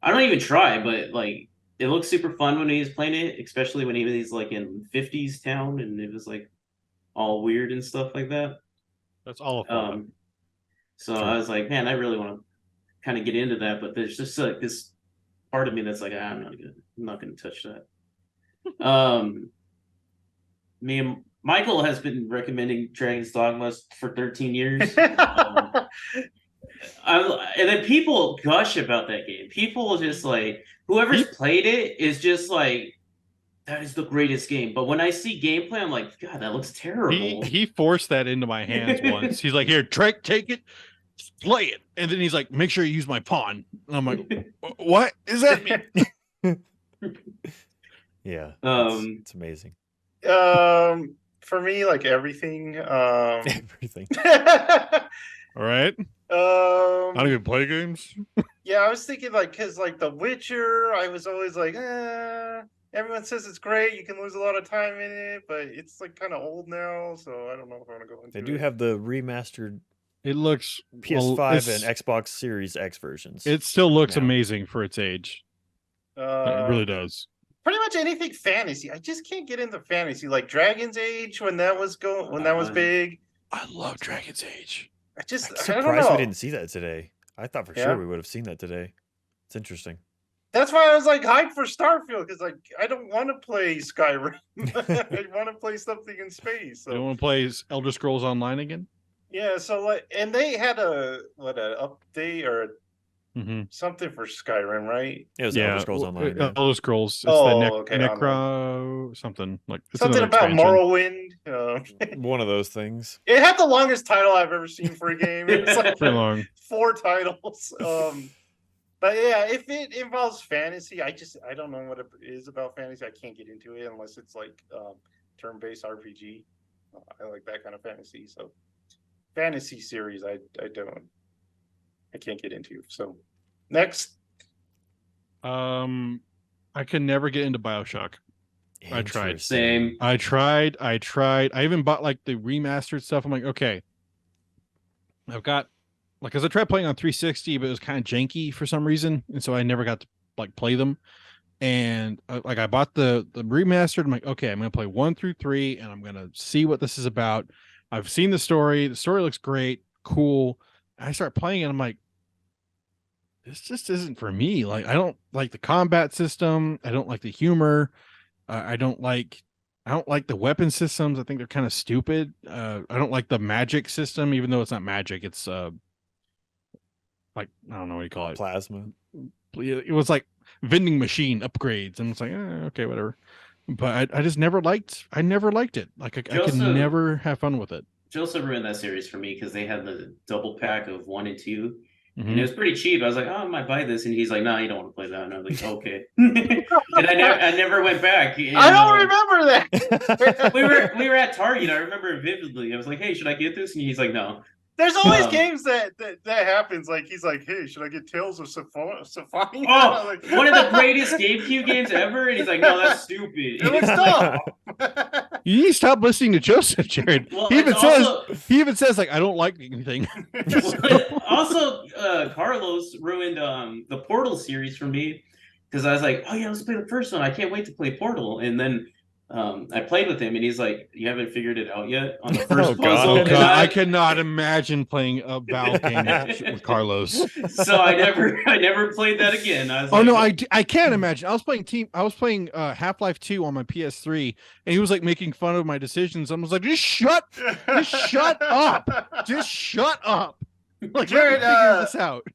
I don't even try. But like, it looked super fun when he was playing it, especially when he was like in 50s town, and it was like all weird and stuff like that. That's all of Fallout. So Sure. I was like, man, I really want to kind of get into that, but there's just like this part of me that's like, I'm not gonna touch that. Me and Michael has been recommending Dragon's Dogma for 13 years. And then people gush about that game. People just like, whoever's played it is just like, that is the greatest game. But when I see gameplay, I'm like, God, that looks terrible. He forced that into my hands once. He's like, here, take it, play it. And then he's like, make sure you use my pawn. And I'm like, what does that mean? Yeah. It's amazing. For me, like everything. Everything. All right. I don't even play games. Yeah, I was thinking like, cause like The Witcher, I was always like, everyone says it's great. You can lose a lot of time in it, but it's like kind of old now, so I don't know if I want to go into They it. do have the remastered It looks PS5 and Xbox Series X versions. It still looks now. amazing for its age. It really does. Pretty much anything fantasy. I just can't get into fantasy. Like Dragon's Age when that was that was big. I love Dragon's Age. I I'm don't surprised know. we didn't see that today. I thought for Yeah. sure we would have seen that today. It's interesting. That's why I was like hyped for Starfield, because like I don't want to play Skyrim. I want to play something in space. So You don't want to play Elder Scrolls Online again? yeah, so like, and they had an update or something for Skyrim, right? It was Elder Scrolls Online. Yeah. Elder Scrolls. It's Oh, the okay, Necro something like it's Something another about expansion. Morrowind. One of those things. It had the longest title I've ever seen for a game. It was like Pretty long. 4 titles. But yeah, if it involves fantasy, I don't know what it is about fantasy. I can't get into it unless it's like turn-based RPG. I like that kind of fantasy. So fantasy series, I can't get into. So next, I can never get into BioShock. I tried. Interesting. Same. I tried. I even bought like the remastered stuff. I'm like, okay. I've got like, cause I tried playing on 360, but it was kind of janky for some reason, and so I never got to like play them. And like, I bought the remastered. I'm like, okay, I'm gonna play 1 through 3, and I'm gonna see what this is about. I've seen the story. The story looks great, cool. I start playing it. I'm like, this just isn't for me. Like, I don't like the combat system. I don't like the humor. I don't like the weapon systems. I think they're kind of stupid. I don't like the magic system, even though it's not magic. It's like, I don't know what you call it. Plasma. It was like vending machine upgrades, and it's like, okay, whatever. But I just never liked. I never liked it. Like I could never have fun with it. Joseph ruined that series for me because they had the double pack of 1 and 2. Mhm. And it was pretty cheap. I was like, oh, I might buy this. And he's like, no, you don't want to play that. And I was like, okay. And I never went back. And, I don't remember that. we were at Target. I remember it vividly. I was like, hey, should I get this? And he's like, no. There's always games that happens. Like he's like, hey, should I get Tales of Symphonia? Oh, Like, one of the greatest GameCube games ever. And he's like, no, that's stupid. It looks dumb. You need to stop listening to Joseph, Jared. Well, he even it's says also- like, I don't like anything. Also, Carlos ruined the Portal series for me because I was like, oh yeah, let's play the first one. I can't wait to play Portal. And then I played with him, and he's like, "You haven't figured it out yet on the Oh, first God. puzzle." Oh And god, I cannot imagine playing a Valve game with Carlos. So I never played that again. I was Oh like, no, "Nope." I can't imagine. I was playing Half-Life 2 on my PS3, and he was like making fun of my decisions. I was like, just shut up. Just shut up. Like, Jared, let me figure this out.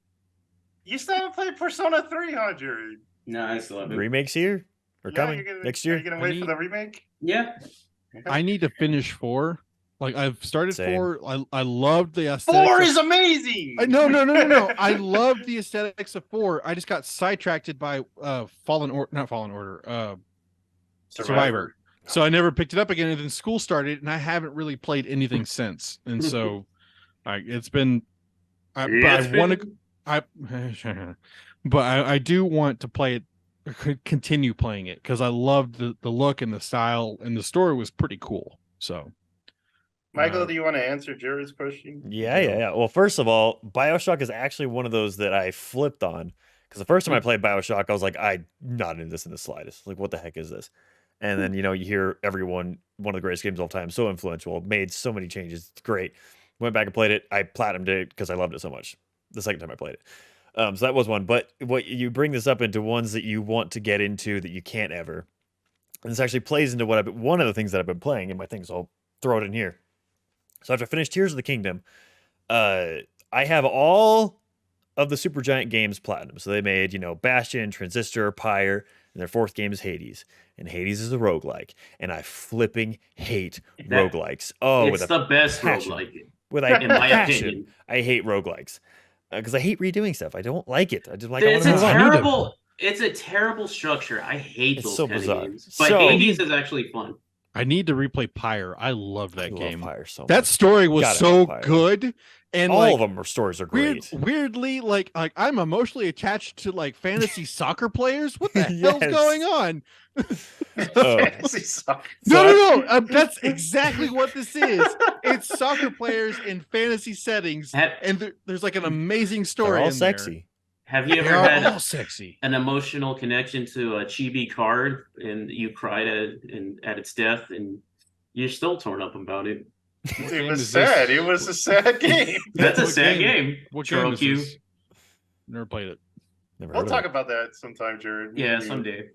You still haven't played Persona 3, huh, Jared? No, I still haven't. Remakes here or coming next Are year. you gonna wait for the remake? Yeah, I need to finish 4. Like, I've started Same. 4. I loved the aesthetics. 4 of- is amazing. No. I loved the aesthetics of 4. I just got sidetracked by not Fallen Order, Survivor. So I never picked it up again, and then school started, and I haven't really played anything since. And so, it's been. But I want to. But I do want to play it, continue playing it, because I loved the look and the style, and the story was pretty cool. So, Michael, do you want to answer Jared's question? Yeah. Well, first of all, BioShock is actually one of those that I flipped on because the first time I played BioShock, I was like, I'm not into this in the slightest. Like, what the heck is this? And then, you hear everyone, one of the greatest games of all time, so influential, made so many changes. It's great. Went back and played it. I platinumed it because I loved it so much the second time I played it. So that was one. But what you bring this up into ones that you want to get into that you can't ever. And this actually plays into one of the things that I've been playing in my thing, so I'll throw it in here. So after I finished Tears of the Kingdom, I have all of the Supergiant Games platinum. So they made, Bastion, Transistor, Pyre, and their fourth game is Hades. And Hades is a roguelike. And I flipping hate roguelikes. Oh, it's the best roguelike. In my passion. opinion. I hate roguelikes. Because I hate redoing stuff. I don't like it. I just like It's I a wanna move on. terrible. It's a terrible structure. I hate It's those so kind bizarre. of games. But So- Hades is actually fun. I need to replay Pyre. I love that I love game. Pyre so much. That story was Gotta so love Pyre. good, and all like, of them stories are great. weirdly, like I'm emotionally attached to like fantasy soccer players. What the hell's Yes. going on? Fantasy soccer. No. That's exactly what this is. It's soccer players in fantasy settings, and there's like an amazing story. They're all in sexy. Have you There. ever They had are all sexy. an emotional connection to a chibi card and you cried at its death and you're still torn up about it? It was sad. It was a sad game. That's a What sad game. What game is Chirokyu. this? Never played it. Never We'll heard of talk it. about that sometime, Jared. Yeah, Maybe. someday.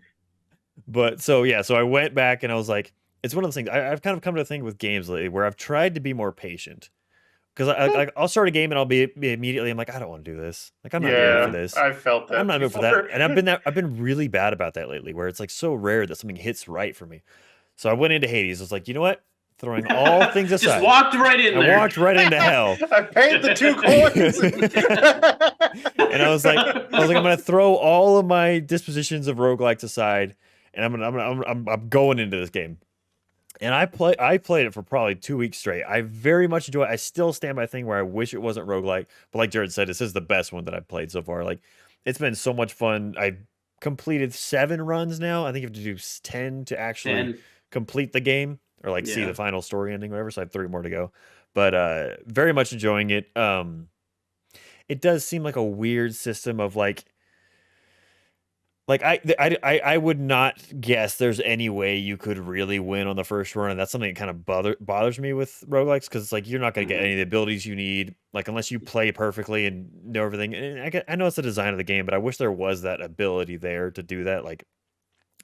But so I went back and I was like, it's one of those things. I've kind of come to a thing with games lately where I've tried to be more patient. Because I'll start a game and I'll be immediately. I'm like, I don't want to do this. Like, I'm not ready for this. I felt that. I'm not ready for before. that. And I've been really bad about that lately, where it's like so rare that something hits right for me. So I went into Hades. I was like, you know what? Throwing all things aside, Just walked right in there. I walked right into hell. I paid the 2 coins. And I was like, I'm gonna throw all of my dispositions of roguelikes aside, and I'm going into this game. And I played it for probably 2 weeks straight. I very much enjoy it. I still stand by the thing where I wish it wasn't roguelike, but like Jared said, this is the best one that I've played so far. Like, it's been so much fun. I completed 7 runs now. I think you have to do 10 to actually complete the game or like see the final story ending, whatever. So I have 3 more to go. But very much enjoying it. It does seem like a weird system of like I would not guess there's any way you could really win on the first run, and that's something that kind of bothers me with roguelikes, because it's like you're not going to get any of the abilities you need, like unless you play perfectly and know everything. And I know it's the design of the game, but I wish there was that ability there to do that. Like,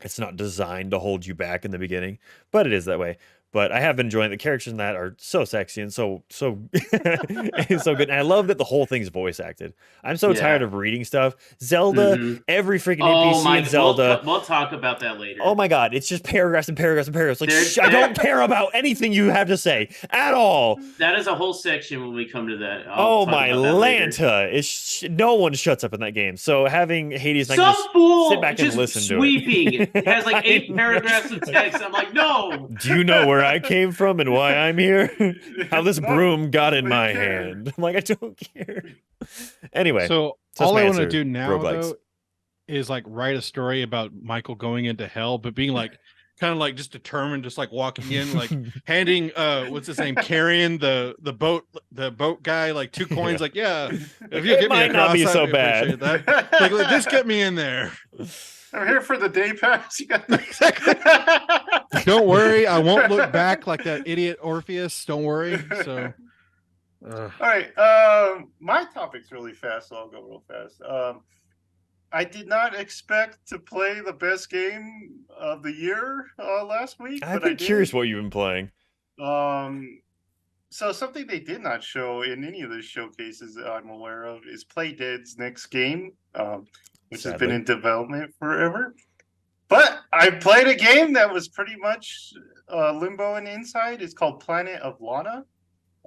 it's not designed to hold you back in the beginning, but it is that way. But I have been enjoying the characters in that are so sexy and so and so good. And I love that the whole thing's voice acted. I'm so tired of reading stuff. Zelda, every freaking NPC in Zelda. We'll talk about that later. Oh my God, it's just paragraphs and paragraphs and paragraphs. Like, I don't care about anything you have to say at all. That is a whole section when we come to that. Oh my Lanta. No one shuts up in that game. So having Hades, some fool sit back and just listen sweeping. to it. It has like 8 paragraphs of text. I'm like, no. Do you know where I came from and why I'm here? How this broom got in my hand? I'm like, I don't care. Anyway, so that's all my I want to answer. do now Roguelikes. though is like write a story about Michael going into hell, but being like kind of like just determined, just like walking in, like handing what's his name, carrying the boat guy like 2 coins, like, yeah, if you It get me might across, not be I'd so appreciate bad. that. Like, just get me in there. I'm here for the day pass. You got Exactly. Don't worry, I won't look back like that idiot Orpheus. Don't worry. So, All right. My topic's really fast, so I'll go real fast. I did not expect to play the best game of the year last week, I've but I been did. curious what you've been playing. So something they did not show in any of the showcases that I'm aware of is Playdead's next game, which has been Sadly. in development forever. But I played a game that was pretty much Limbo and Inside. It's called Planet of Lana.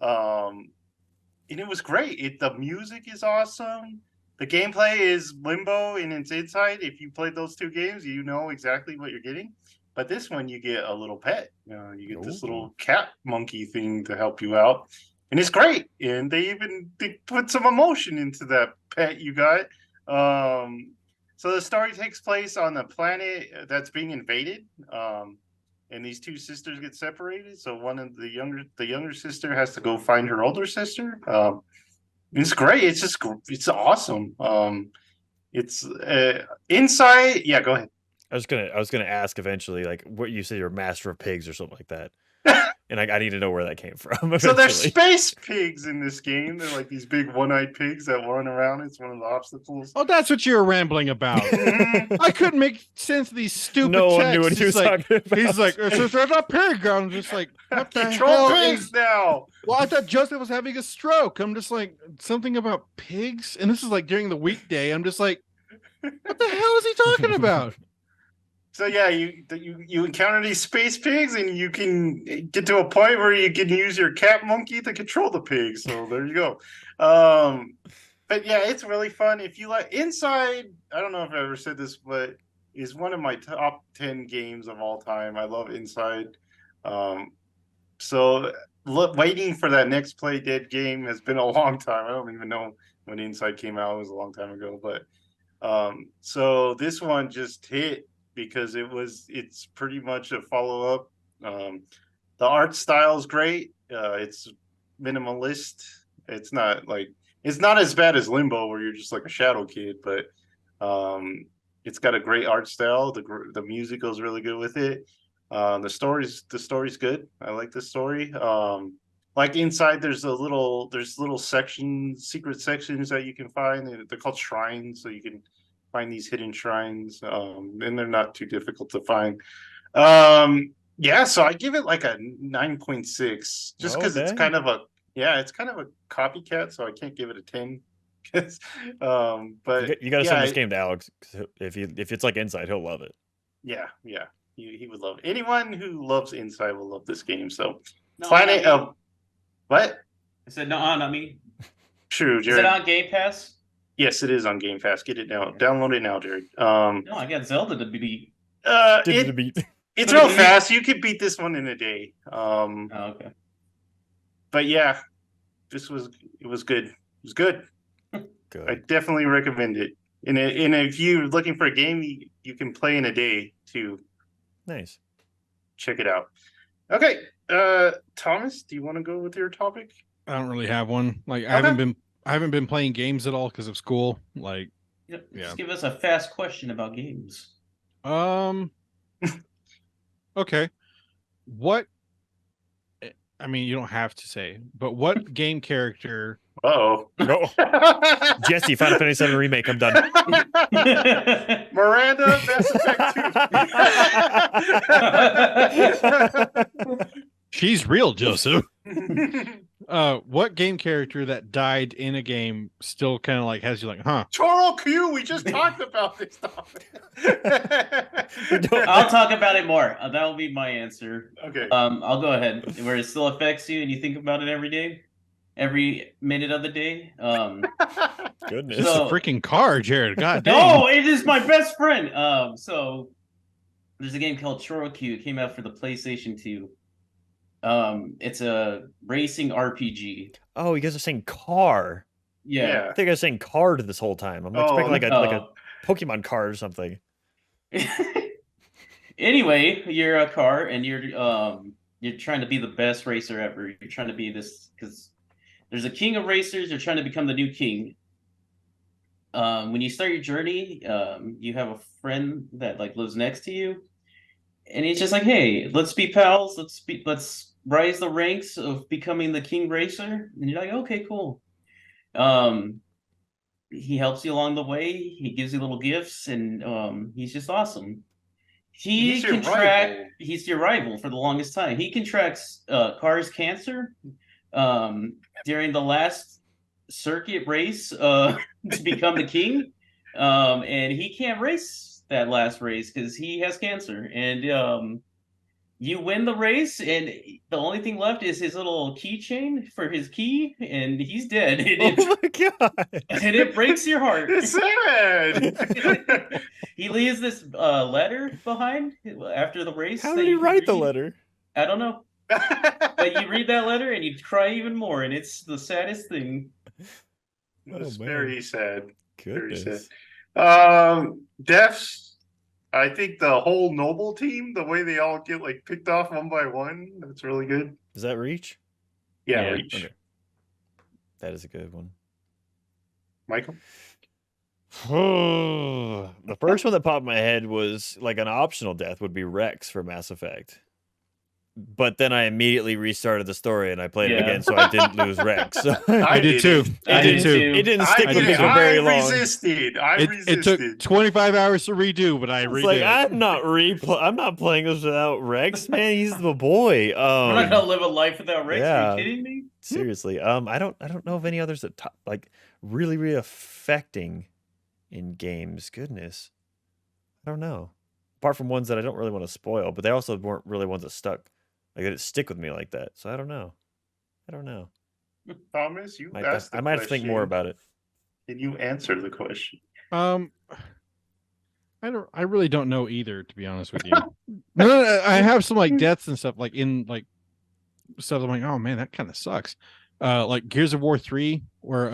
And it was great. The music is awesome. The gameplay is Limbo and it's Inside. If you played those two games, you know exactly what you're getting. But this one, you get a little pet. You get this little cat monkey thing to help you out, and it's great. And they put some emotion into that pet you got. So the story takes place on a planet that's being invaded, and these two sisters get separated. So one of the younger sister has to go find her older sister. It's great. It's awesome. It's Inside. Yeah, go ahead. I was gonna ask eventually, like what you say you're a master of pigs or something like that, and I need to know where that came from. So there's eventually. space pigs in this game. They're like these big one-eyed pigs that run around. It's one of the obstacles. oh, that's what you were rambling about. Mhm. I couldn't make sense of these stupid No one texts. knew what he was It's like, talking about. he's like, it's a pig. I'm just like, what the Control hell pigs is... now. Well, I thought Joseph was having a stroke. I'm just like, something about pigs, and this is like during the weekday. I'm just like, what the hell is he talking about? So yeah, you encounter these space pigs, and you can get to a point where you can use your cat monkey to control the pigs. So there you go. But yeah, it's really fun. If you like Inside, I don't know if I ever said this, but is one of my top 10 games of all time. I love Inside. So waiting for that next Play Dead game has been a long time. I don't even know when Inside came out. It was a long time ago, but so this one just hit because it's pretty much a follow-up. The art style is great. It's minimalist. It's not as bad as Limbo where you're just like a shadow kid, but it's got a great art style. The music goes really good with it. The story's good. I like the story. Like Inside, there's little sections, secret sections that you can find. They're called shrines, so you can find these hidden shrines, and they're not too difficult to find. Yeah, so I give it like a 9.6, just because it's kind of a copycat, so I can't give it a 10. But you got to send this game to Alex. If it's like Inside, he'll love it. Yeah, he would love it. Anyone who loves Inside will love this game. So, No, Planet of what? I said no, not me. True, Is Jared. it on Game Pass? Yes, it is on Game Pass. Get it now. Download it now, Jared. No, I got Zelda to beat. It's real fast. You could beat this one in a day. Oh, okay. But yeah, it was good. It was good. Good. I definitely recommend it. And if you're looking for a game you can play in a day too, Nice. check it out. Okay, Thomas, do you want to go with your topic? I don't really have one. Like, Okay. I haven't been playing games at all because of school. Like, Yep. Yeah. Just give us a fast question about games. Okay. What? I mean, you don't have to say, but what game character? Uh-oh. No. Jesse, Final Fantasy VII Remake. I'm done. Miranda, Mass Effect 2. She's real, Joseph. What game character that died in a game still kind of like has you like, huh? Choro Q, we just talked about this topic. I'll talk about it more. That will be my answer. Okay. I'll go ahead. Where it still affects you and you think about it every day, every minute of the day. Goodness. It's So- a freaking car, Jared. God dang. No, it is my best friend. So there's a game called Chorokyu. It came out for the PlayStation 2. It's a racing RPG. Oh, you guys are saying car. Yeah. I think I was saying card this whole time. I'm expecting like a Pokemon card or something. Anyway, you're a car and you're trying to be the best racer ever. You're trying to be this because there's a king of racers. You're trying to become the new king. when you start your journey, you have a friend that like lives next to you, and he's just like, "Hey, let's be pals. Let's rise the ranks of becoming the king racer." And you're like, "Okay, cool." Um, he helps you along the way. He gives you little gifts, and he's just awesome. He He's your can track. rival. He's your rival for the longest time. He can track cars' cancer. During the last circuit race to become the king, and he can't race that last race because he has cancer. And you win the race, and the only thing left is his little keychain for his key, and he's dead. And Oh my god! and it breaks your heart. It's sad. He leaves this letter behind after the race. How that did he you can write the read. letter? I don't know. But you read that letter and you cry even more, and it's the saddest thing. It's man. very sad. Very sad. Goodness. Deaths. I think the whole Noble team, the way they all get like picked off one by one, that's really good. Is that Reach? Yeah, Yeah, Reach. Okay. That is a good one. Michael. The first one that popped in my head was like an optional death would be Rex for Mass Effect. But then I immediately restarted the story and I played it Yeah. again, so I didn't lose Rex. So I did too. I did too. It didn't stick with me for I very long. resisted. I It took resisted. 25 hours to redo, but I It's redid like it. I'm not playing this without Rex, man. He's the boy. I'm not gonna live a life without Rex. Are yeah. you kidding me? Seriously. I don't know of any others that like really affecting in games. Goodness. I don't know. Apart from ones that I don't really want to spoil, but they also weren't really ones that stuck. Like they didn't stick with me like that. So I don't know. Thomas, you I asked the might have to think more question. about it. Can you answer the question? I really don't know either, to be honest with you. No, I have some like deaths and stuff like in like stuff. I'm like, oh man, that kind of sucks. Like Gears of War 3, where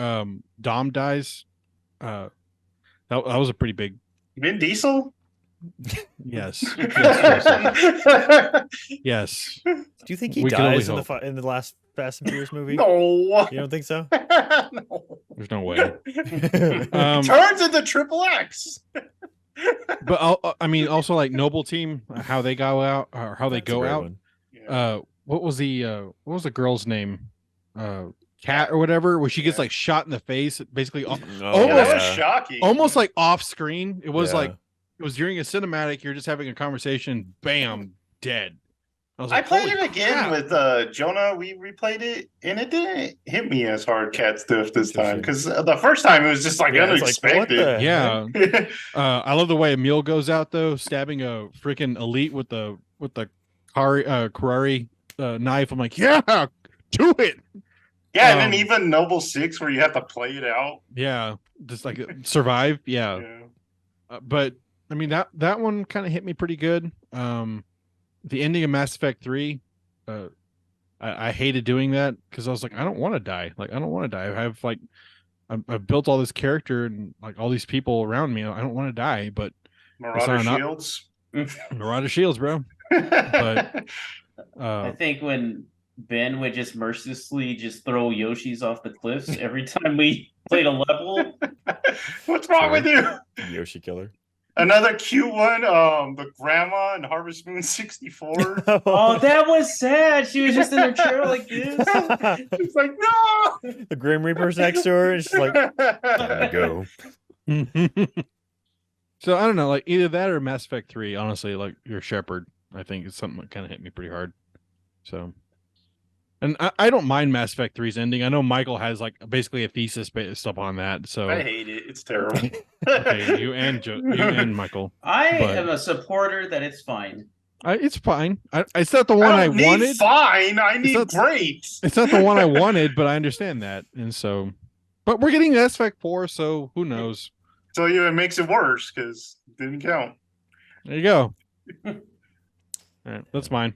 Dom dies. That was a pretty big Vin Diesel? yes. Joseph. Yes. Do you think he We can only dies in the hope. in the last Fast and Furious movie? No. You don't think so? No. There's no way. Um, Turns into Triple X. but I mean, also like Noble Team, how they go out or how they That's a go great out. one. Yeah. What was the girl's name? Cat or whatever, where she gets like shot in the face, basically Oh, Yeah, that was yeah. shocking. almost like off screen. It was Yeah. like it was during a cinematic. You're just having a conversation. Bam, dead. was I like, played "Holy it again crap." with Jonah. We replayed it, and it didn't hit me as hard cat stuff this time Interesting. because the first time it was just like Yeah, it's like, what unexpected. the Yeah. I love the way Emil goes out though, stabbing a freaking elite with the Karari knife. I'm like, yeah, do it. Yeah, and then Um, even Noble 6 where you have to play it out. Yeah, just like survive. Yeah. Yeah. But I mean that one kind of hit me pretty good. The ending of Mass Effect 3, I hated doing that because I was like, I don't want to die. Like I don't want to die. I have like I've built all this character and like all these people around me. I don't want to die, but Marauder not- Shields. Marauder Shields, bro. I Uh, think when Ben would just mercilessly just throw Yoshi's off the cliffs every time we played a level. What's wrong with you? Yoshi killer. Another cute one, the grandma in Harvest Moon 64. Oh, that was sad. She was just in her chair like this. It's like, no! The Grim Reaper's next to her, and she's like, "Time to go." so I don't know, like either that or Mass Effect 3. Honestly, like your Shepherd, I think is something that kind of hit me pretty hard. So, and I don't mind Mass Effect 3's ending. I know Michael has like basically a thesis based upon that. So I hate it. It's terrible. okay, you and Michael, I But- am a supporter that it's fine. it's fine. It's not the one I don't need wanted. fine. I need not- great. It's not the one I wanted, but I understand that, and so. But we're getting Mass Effect 4, so who knows? So it makes it worse because it didn't count. There you go. All right, that's mine.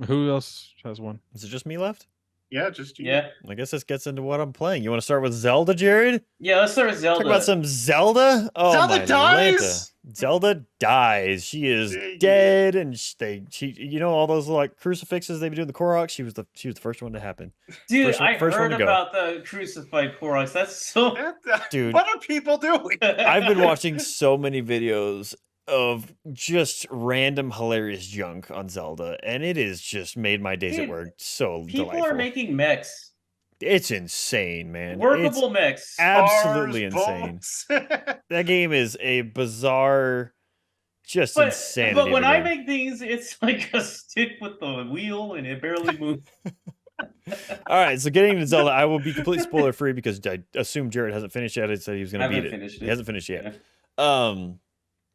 Who else has one? Is it just me left? Yeah, just you. Yeah. I guess this gets into what I'm playing. You want to start with Zelda, Jared? Yeah, let's start with Zelda. Talk about some Zelda. Oh Zelda my dies? Lanta. Zelda dies. She is Dang it. dead, and you know all those like crucifixes they be doing in the Korok. She was the first one to happen. Dude, First one heard to go. about the crucified Koroks. That's so. Dude. What are people doing? I've been watching so many videos of just random hilarious junk on Zelda, and it has just made my days Dude, at work so People delightful. are making mechs. It's insane, man. Workable mechs. Absolutely Stars, insane. That game is a bizarre, just insanity. But when of a I game. make things, it's like a stick with the wheel and it barely moves. All right, so getting into Zelda, I will be completely spoiler free because I assume Jared hasn't finished yet. I said he was going to beat it. He hasn't finished yet. Yeah.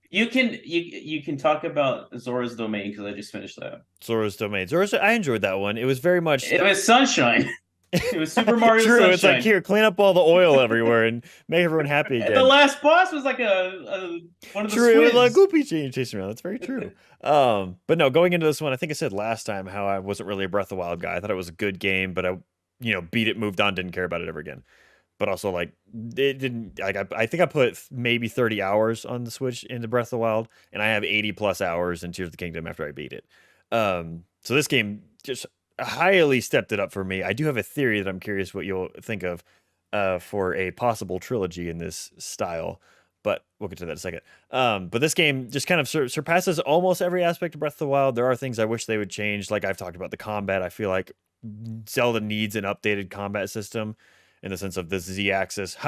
You can talk about Zora's Domain because I just finished that. Zora's Domain. I enjoyed that one. It was very much. It was Sunshine. It was Super Mario True. Sunshine. It's like, here, clean up all the oil everywhere and make everyone happy again. The last boss was like a one of the True, it was like squids. Goopy chasing around. That's very true. But no, going into this one, I think I said last time how I wasn't really a Breath of the Wild guy. I thought it was a good game, but I, beat it, moved on, didn't care about it ever again. But also, like, it didn't. Like, I think I put maybe 30 hours on the Switch into Breath of the Wild, and I have 80 plus hours in Tears of the Kingdom after I beat it. So this game just highly stepped it up for me. I do have a theory that I'm curious what you'll think of for a possible trilogy in this style, but we'll get to that in a second. But this game just kind of surpasses almost every aspect of Breath of the Wild. There are things I wish they would change. Like I've talked about the combat. I feel like Zelda needs an updated combat system in the sense of the Z-axis,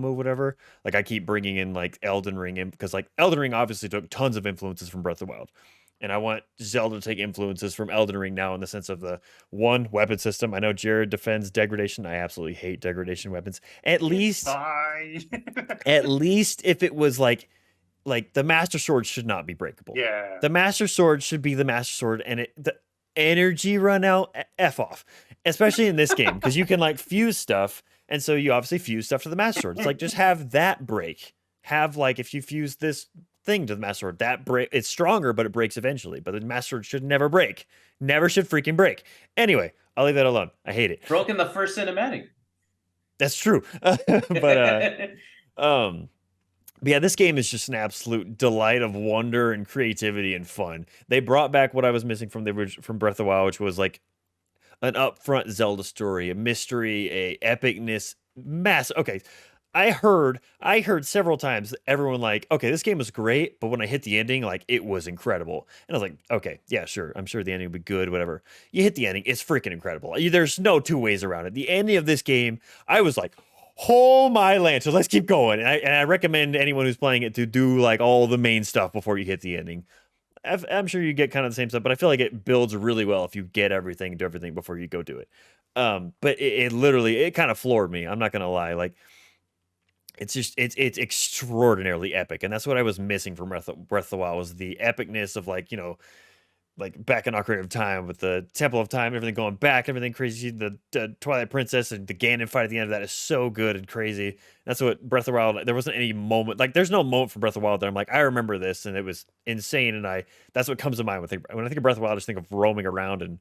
move, whatever. Like I keep bringing in like Elden Ring in because like Elden Ring obviously took tons of influences from Breath of the Wild. And I want Zelda to take influences from Elden Ring now in the sense of the one weapon system. I know Jared defends degradation. I absolutely hate degradation weapons. At least if it was like the Master Sword should not be breakable. Yeah. The Master Sword should be the Master Sword, and the energy run out, F off. Especially in this game, because you can like fuse stuff, and so you obviously fuse stuff to the Master Sword. It's like just have that break. Have like if you fuse this thing to the Master Sword, that break, it's stronger, but it breaks eventually. But the Master Sword should never break. Never should freaking break. Anyway, I'll leave that alone. I hate it. Broke in the first cinematic. That's true. But yeah, this game is just an absolute delight of wonder and creativity and fun. They brought back what I was missing from from Breath of the Wild, which was like an upfront Zelda story, a mystery, a epicness, Okay, I heard several times everyone like, okay, this game was great, but when I hit the ending, like it was incredible. And I was like, okay, yeah, sure. I'm sure the ending will be good, whatever. You hit the ending, it's freaking incredible. There's no two ways around it. The ending of this game, I was like, oh my land. So let's keep going. And I recommend anyone who's playing it to do like all the main stuff before you hit the ending. I'm sure you get kind of the same stuff, but I feel like it builds really well if you get everything, do everything before you go do it. But it literally kind of floored me. I'm not gonna lie. Like it's extraordinarily epic, and that's what I was missing from Breath of the Wild was the epicness of like like back in Ocarina of Time with the Temple of Time, everything going back, everything crazy. The Twilight Princess and the Ganon fight at the end of that is so good and crazy. That's what Breath of the Wild. There wasn't any moment like there's no moment for Breath of the Wild that I'm like I remember this and it was insane. And that's what comes to mind when I think of Breath of the Wild. I just think of roaming around and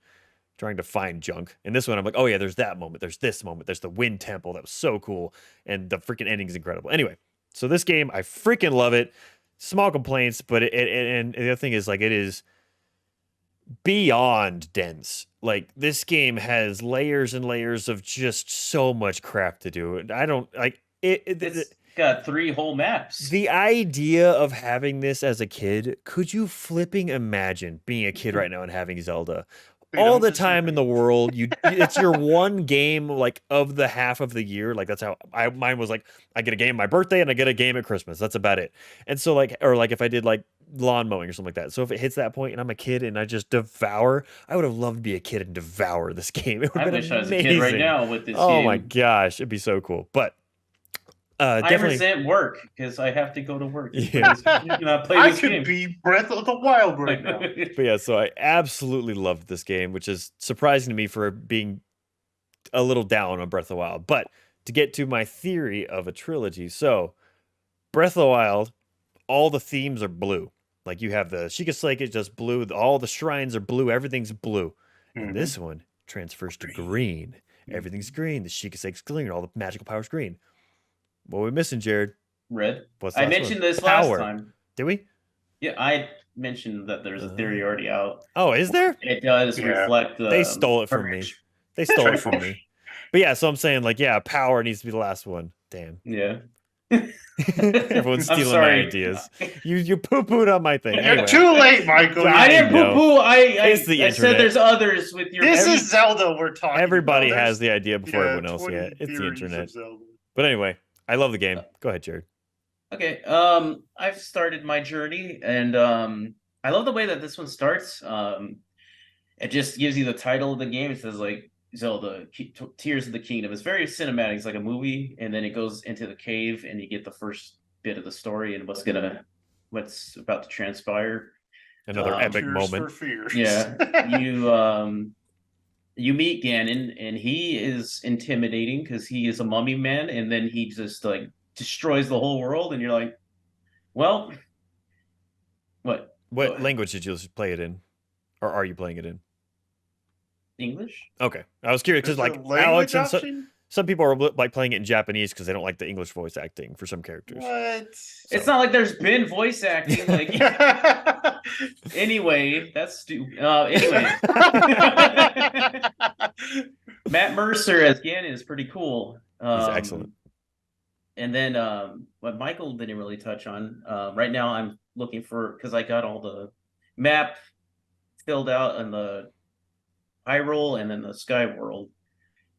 trying to find junk. And this one, I'm like, oh yeah, there's that moment. There's this moment. There's the Wind Temple that was so cool, and the freaking ending is incredible. Anyway, so this game, I freaking love it. Small complaints, but and the other thing is like it is beyond dense. Like this game has layers and layers of just so much crap to do. I don't like it. It's got 3 whole maps. The idea of having this as a kid, could you flipping imagine being a kid right now and having Zelda? All the time in the world, it's your one game like of the half of the year. Like that's how mine was. Like I get a game my birthday and I get a game at Christmas. That's about it. And so like, or like if I did like lawn mowing or something like that. So if it hits that point and I'm a kid and I just devour, I would have loved to be a kid and devour this game. It would I have been wish I was amazing. a kid right now with this game. Oh my gosh, it'd be so cool. But definitely. I resent work because I have to go to work. Yeah. I could be Breath of the Wild right now. But yeah, so I absolutely loved this game, which is surprising to me for being a little down on Breath of the Wild. But to get to my theory of a trilogy, so Breath of the Wild, all the themes are blue. Like you have the Sheikah Slate is just blue, all the shrines are blue, everything's blue. And this one transfers to green. Everything's green. The Shikase's green. All the magical powers green. What are we missing, Jared? Red. What's the I last mentioned one? this Power. last time. Did we? Yeah, I mentioned that there's a theory already out. Oh, is there? It does Yeah. reflect the. They stole it from me. They stole it from me. But yeah, so I'm saying like, yeah, power needs to be the last one. Damn. Yeah. Everyone's I'm stealing my sorry. ideas. You poo-pooed on my thing. You're Anyway. too late, Michael. I I didn't know. poo-poo. It's the I internet. said there's others with your. This is Zelda we're talking Everybody about. has the idea before everyone else. 20 Yeah, it's the theories of internet. Zelda. But anyway, I love the game. Go ahead, Jared. Okay. I've started my journey, and I love the way that this one starts. It just gives you the title of the game. It says like Zelda Tears of the Kingdom. It's very cinematic. It's like a movie, and then it goes into the cave, and you get the first bit of the story and what's about to transpire. Another epic Tears moment. for Fears. Yeah, you meet Ganon, and he is intimidating because he is a mummy man, and then he just like destroys the whole world, and you're like, well, what? What language did you play it in? Or are you playing it in? English? Okay. I was curious because There's like a language Alex and option? some people are like playing it in Japanese because they don't like the English voice acting for some characters. What? It's not like there's been voice acting. Like anyway, that's stupid. Anyway, Matt Mercer as Ganon is pretty cool. He's excellent. And then what Michael didn't really touch on. Right now, I'm looking for because I got all the map filled out in the Hyrule and then the Sky World.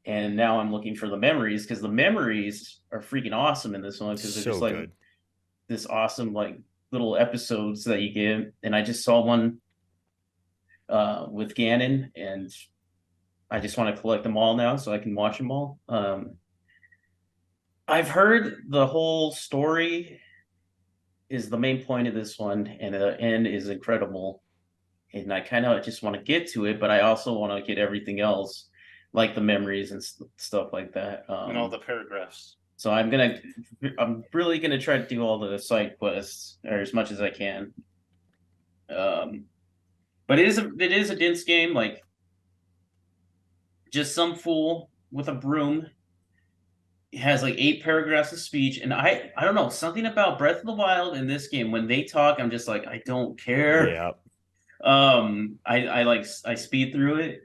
And now I'm looking for the memories because the memories are freaking awesome in this one because they're So just like good. this awesome like little episodes that you get. And I just saw one with Ganon, and I just want to collect them all now so I can watch them all. I've heard the whole story is the main point of this one, and the end is incredible. And I kind of just want to get to it, but I also want to get everything else, like the memories and stuff like that. And all the paragraphs. So I'm really gonna try to do all the side quests or as much as I can. But it is a dense game. Like just some fool with a broom has like 8 paragraphs of speech, and I don't know, something about Breath of the Wild in this game when they talk, I'm just like I don't care. Yeah. I speed through it,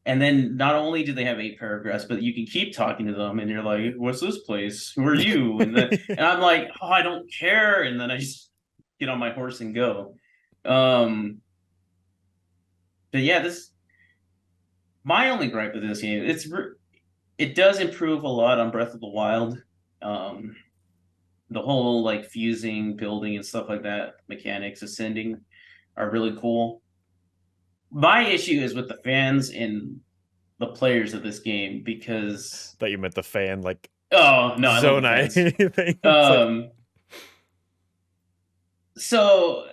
and then not only do they have 8 paragraphs, but you can keep talking to them, and you're like, "What's this place? Who are you?" And then and I'm like, "Oh, I don't care," and then I just get on my horse and go. But yeah, my only gripe with this game, it does improve a lot on Breath of the Wild. The whole like fusing, building, and stuff like that, mechanics, ascending are really cool. My issue is with the fans and the players of this game because Thought you meant the fan like oh no, I love the Zonai fans. thing. So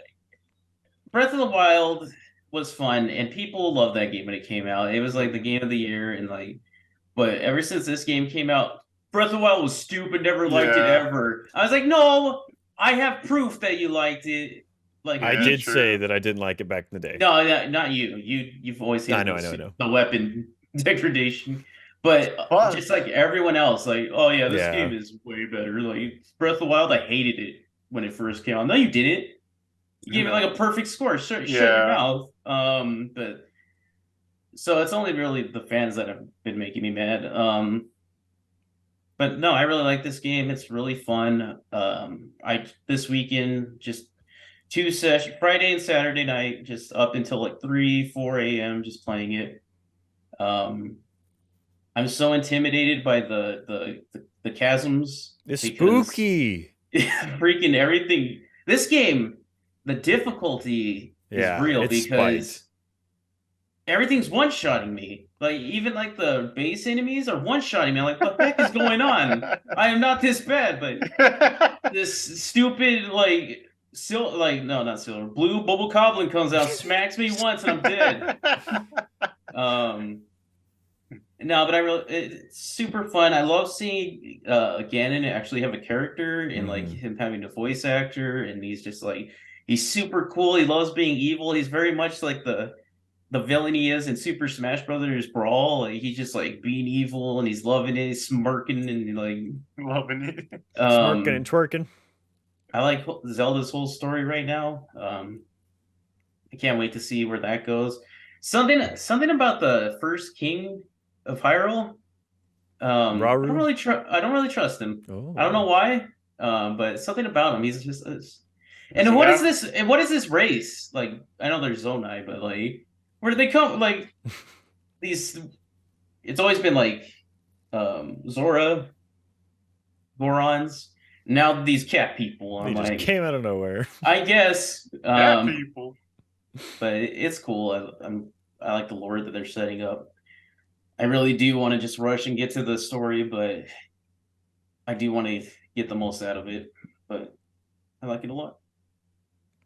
Breath of the Wild was fun, and people loved that game when it came out. It was like the game of the year, and like, but ever since this game came out, Breath of the Wild was stupid. Never liked it ever. I was like, no, I have proof that you liked it. Like I Yeah, did true. say that I didn't like it back in the day. no, not you. You've always I hated know. the weapon degradation. But Plus- just like everyone else, like, oh yeah, this Yeah. game is way better. Like Breath of the Wild, I hated it when it first came out. No, you didn't. You gave it like a perfect score. Shut your mouth. But so it's only really the fans that have been making me mad. But no, I really like this game. It's really fun. This weekend just 2 sessions, Friday and Saturday night, just up until like 3-4 a.m. just playing it. I'm so intimidated by the chasms. It's because spooky. freaking everything. This game, the difficulty Yeah, is real it's because spiked. everything's one-shotting me. Like even like the base enemies are one-shotting me. I'm like, what the heck is going on? I am not this bad, but this stupid like not silver, blue bubble goblin comes out, smacks me once, and I'm dead. No, but it's super fun. I love seeing Ganon actually have a character and like him having a voice actor, and he's just like he's super cool. He loves being evil. He's very much like the the villain he is in Super Smash Brothers Brawl. Like he's just like being evil and he's loving it, he's smirking and like Loving it. Smirking and twerking. I like Zelda's whole story right now. I can't wait to see where that goes. Something about the first king of Hyrule. I Rauru? don't really trust. I don't really trust him. Oh. I don't know why. But something about him. He's just. And So what yeah. is this? And what is this race? Like I know there's Zonai, but like where do they come? Like these. It's always been like Zora, Gorons. Now these cat people. They I'm just like, came out of nowhere. I guess. Yeah, people. But it's cool. I like the lore that they're setting up. I really do want to just rush and get to the story, but I do want to get the most out of it. But I like it a lot.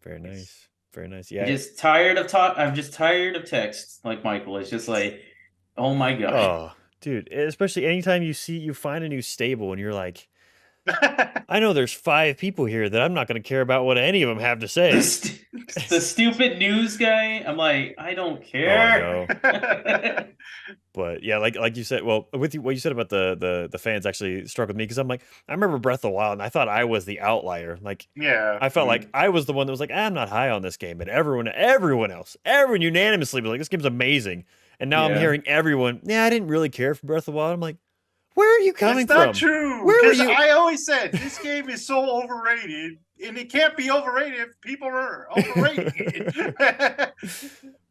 Very nice. Very nice. Yeah. I'm just tired of talk. I'm just tired of text. Like Michael, it's just like, oh my god. Oh, dude. Especially anytime you find a new stable and you're like, I know there's 5 people here that I'm not going to care about what any of them have to say. The stupid news guy. I'm like, I don't Oh, care. I know. But yeah, like you said, well, with you, what you said about the fans actually struck with me because I'm like, I remember Breath of the Wild and I thought I was the outlier. Like, Yeah. I felt like I was the one that was like, I'm not high on this game, and everyone else unanimously was like, this game's amazing. And now I'm Yeah. hearing everyone, yeah, I didn't really care for Breath of the Wild. I'm like, where are you coming That's not from? true. Where were Because you? I always said this game is so overrated, and it can't be overrated if people are overrating it.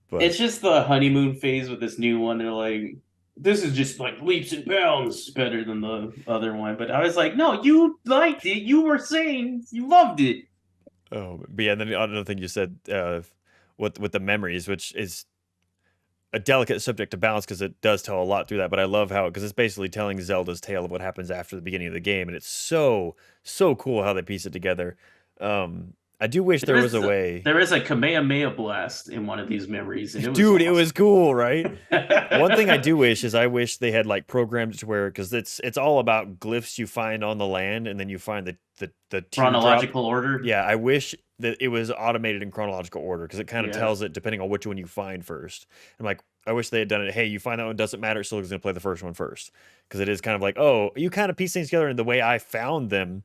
But It's just the honeymoon phase with this new one. They're like, this is just like leaps and bounds better than the other one. But I was like, no, you liked it. You were saying you loved it. oh, but yeah, and then another thing you said with the memories, which is a delicate subject to balance because it does tell a lot through that. But I love how because it's basically telling Zelda's tale of what happens after the beginning of the game, and it's so cool how they piece it together. I do wish there was a way. There is a Kamehameha blast in one of these memories, and it was Dude, it awesome. was cool, right? One thing I do wish is I wish they had like programs to where because it's all about glyphs you find on the land, and then you find the teardrop. chronological order. Yeah, I wish that it was automated in chronological order because it kind of Yeah. tells it depending on which one you find first. I'm like, I wish they had done it. Hey, you find that one doesn't matter. It's still going to play the first one first because it is kind of like, oh, you kind of piece things together in the way I found them.